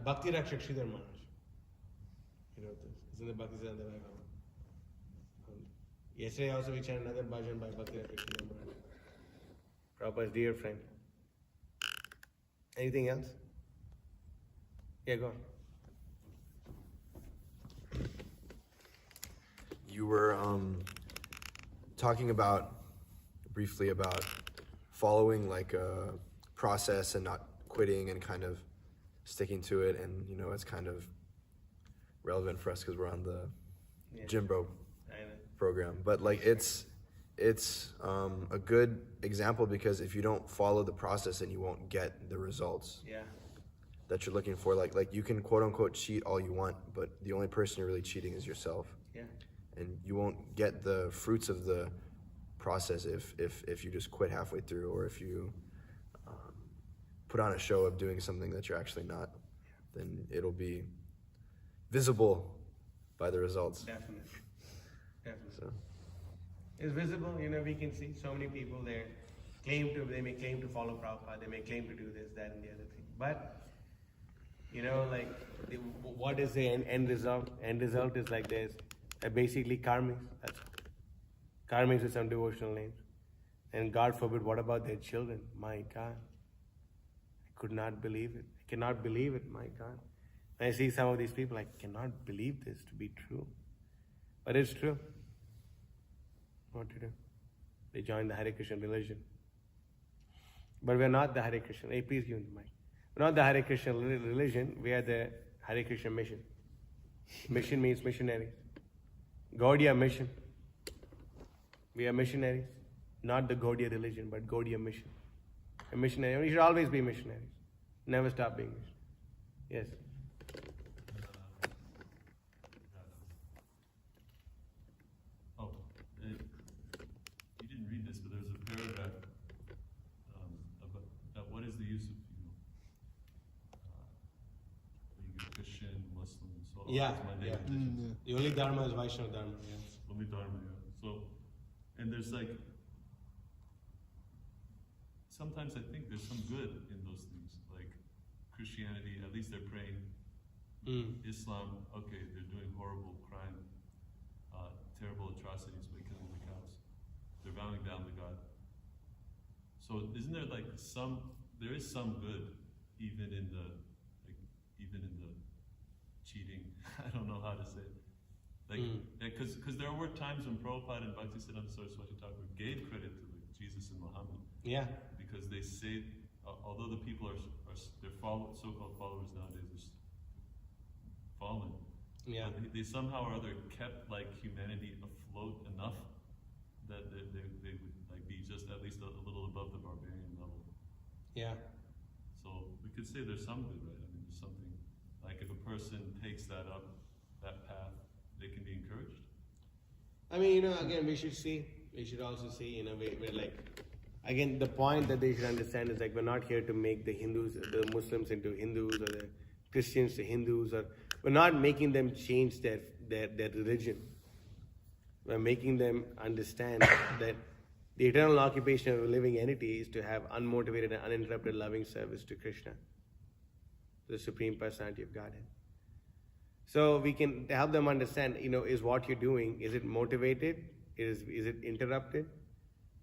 Bhakti Rakshak Sridhar Maharaj. He wrote this. It's in the Bhaktisiddhanta. Yesterday also we chanted another bhajan by Bhakti Rakshak Sridhar Maharaj. Prabhupada's dear friend. Anything else? Yeah, go on. You were talking briefly about following a process and not quitting and kind of sticking to it, and it's kind of relevant for us because we're on the Gym Bro program. But it's a good example, because if you don't follow the process, then you won't get the results that you're looking for. Like you can quote unquote cheat all you want, but the only person you're really cheating is yourself. Yeah. And you won't get the fruits of the process if you just quit halfway through, or if you put on a show of doing something that you're actually not. Then it'll be visible by the results. Definitely. So It's visible, we can see so many people there they may claim to follow Prabhupada, they may claim to do this, that, and the other thing. But, what is the end result? End result is there's basically karmis. That's karmis with some devotional names. And God forbid, what about their children? My God. I could not believe it. I cannot believe it, my God. When I see some of these people, I cannot believe this to be true. But it's true. What to do? They joined the Hare Krishna religion. But we're not the Hare Krishna. Hey, please give me the mic. We're not the Hare Krishna religion. We are the Hare Krishna mission. Mission means missionaries. Gaudiya mission. We are missionaries. Not the Gaudiya religion, but Gaudiya mission. A missionary. We should always be missionaries. Never stop being missionaries. Yes. You didn't read this, but there's a paragraph about what is the use of being a Christian, Muslim, so on. Yeah, It's my yeah. daily The only dharma is Vaishnava dharma. Yes. Only Dharma, yeah. So, and there's sometimes I think there's some good in those things. Christianity, at least they're praying. Islam, okay, they're doing horrible crime, terrible atrocities by killing the cows. They're bowing down to God. So isn't there like there is some good even in the cheating. I don't know how to say it. Like, because there were times when Prabhupada and Bhaktisiddhanta Saraswati Thakur gave credit to like, Jesus and Muhammad. Yeah. Because they say, although the people are their so-called followers nowadays are fallen, Yeah. they somehow or other kept like humanity afloat enough that they would like be just at least a little above the barbarian level. Yeah. So we could say there's some good, right? I mean, there's something like if a person takes that path, they can be encouraged. I mean, again, we should also see, we're like, again, the point that they should understand is like, we're not here to make the Muslims into Hindus or the Christians to Hindus, or we're not making them change their religion. We're making them understand that the eternal occupation of a living entity is to have unmotivated and uninterrupted loving service to Krishna, the Supreme Personality of Godhead. So we can help them understand, is what you're doing, is it motivated? Is it interrupted?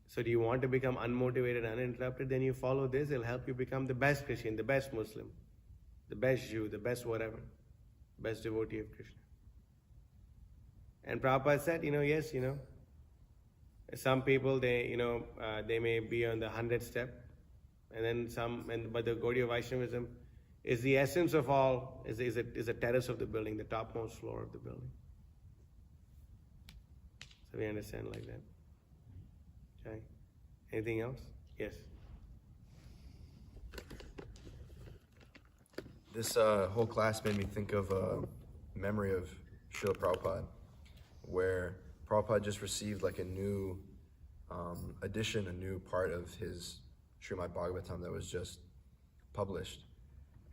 So do you want to become unmotivated and uninterrupted? Then you follow this, it'll help you become the best Christian, the best Muslim, the best Jew, the best whatever, best devotee of Krishna. And Prabhupada said, yes, some people, they may be on the 100th step, and then but the Gaudiya Vaishnavism is the essence of all, is a terrace of the building, the topmost floor of the building. So we understand like that. Okay. Anything else? Yes. This whole class made me think of a memory of Srila Prabhupada, where Prabhupada just received like a new edition, a new part of his Srimad Bhagavatam that was just published.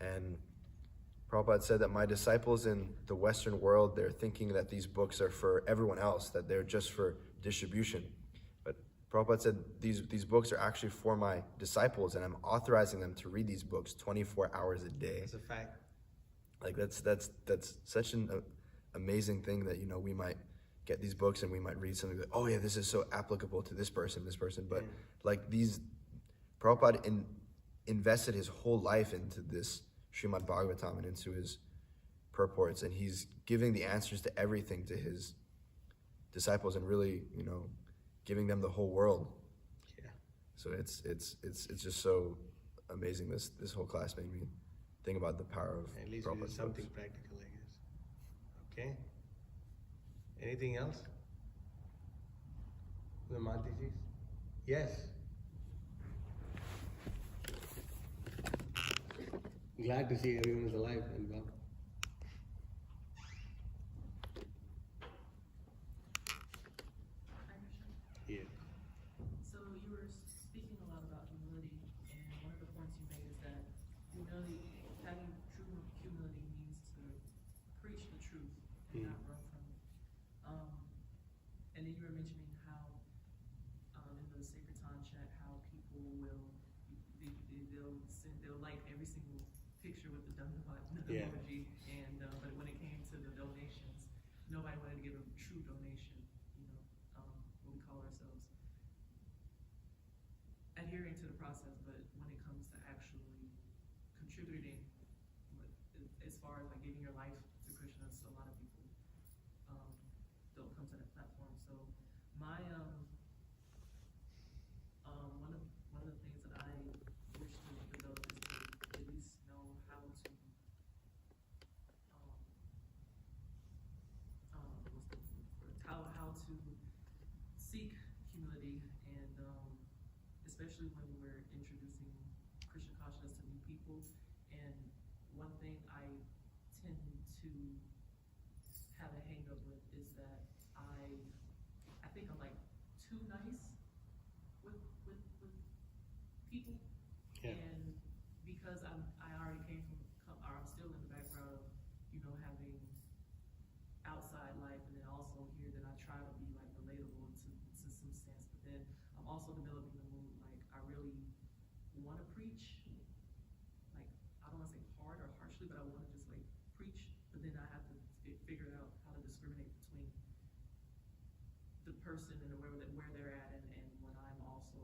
And Prabhupada said that my disciples in the Western world, they're thinking that these books are for everyone else, that they're just for distribution. But Prabhupada said these books are actually for my disciples, and I'm authorizing them to read these books 24 hours a day. It's a fact. Like that's such an amazing thing that, we might get these books and we might read something like, oh yeah, this is so applicable to this person. But like Prabhupada invested his whole life into this Srimad Bhagavatam and into his purports, and he's giving the answers to everything to his disciples and really, giving them the whole world. Yeah. So it's just so amazing. This whole class made me think about the power of At least we did Prabhupada's something books. practical, I guess. Okay. Anything else? The Mantijis? Yes. Glad to see everyone is alive and well. Yeah. So you were speaking a lot about humility, and one of the points you made is that humility, having true humility means to preach the truth and not run from it. And then you were mentioning how in the Sacred Time chat, how people they'll like every single picture with the Yeah. emoji, and but when it came to the donations, nobody wanted to give a true donation. What we call ourselves adhering to the process, but when it comes to actually contributing, as far as like giving your life to Krishna, a lot of people don't come to that platform. So my one of the things that I wish to develop is to at least know how to how to seek humility, and especially when we're introducing Krishna consciousness to new people. And one thing I tend to have a hang up with is that I think I'm like too nice with people. Yeah. And because I already came from, or I'm still in the background of, having outside life, and then also here that I try to be like relatable to some sense, but then I'm also developing the mood, like I really want to preach, like I don't want to say selfishly, but I want to just like preach, but then I have to figure out how to discriminate between the person and where they're at, and when I'm also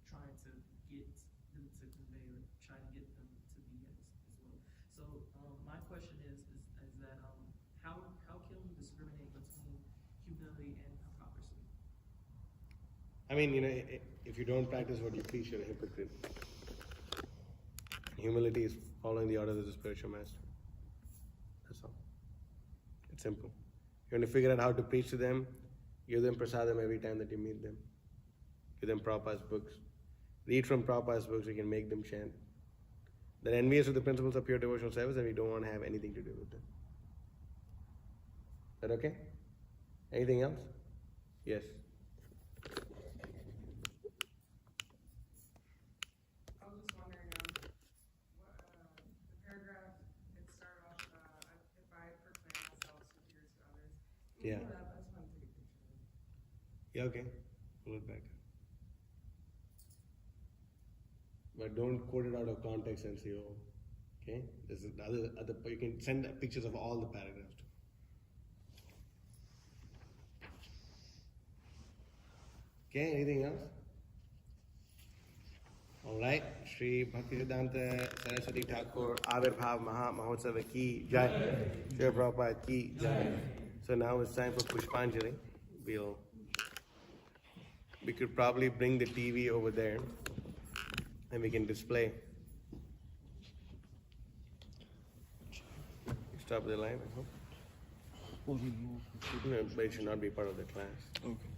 trying to get them to convey or trying to get them to be as well. So my question is that how can we discriminate between humility and hypocrisy? I mean, if you don't practice what you preach, you're a hypocrite. Humility is following the orders of the spiritual master. That's all. It's simple. You're going to figure out how to preach to them. Give them prasadam every time that you meet them. Give them Prabhupada's books. Read from Prabhupada's books, we can make them chant. They're envious of the principles of pure devotional service and we don't want to have anything to do with them. Is that okay? Anything else? Yes. I was just wondering, the paragraph, it started off, if I proclaim myself superior to others. Can you Yeah. pull it up? I just want to take a picture of it. Yeah, okay. Pull it back. But don't quote it out of context and say, oh, okay? This is the other, you can send pictures of all the paragraphs too. Okay, anything else? Alright, Shri Bhaktisiddhanta Saraswati Thakur Avirbhav Mahotsaha ki Jai. Shri Prabhupada ki Jai. So now it's time for Pushpanjali. We could probably bring the TV over there and we can display. Stop the live, I hope. No, but it should not be part of the class. Okay.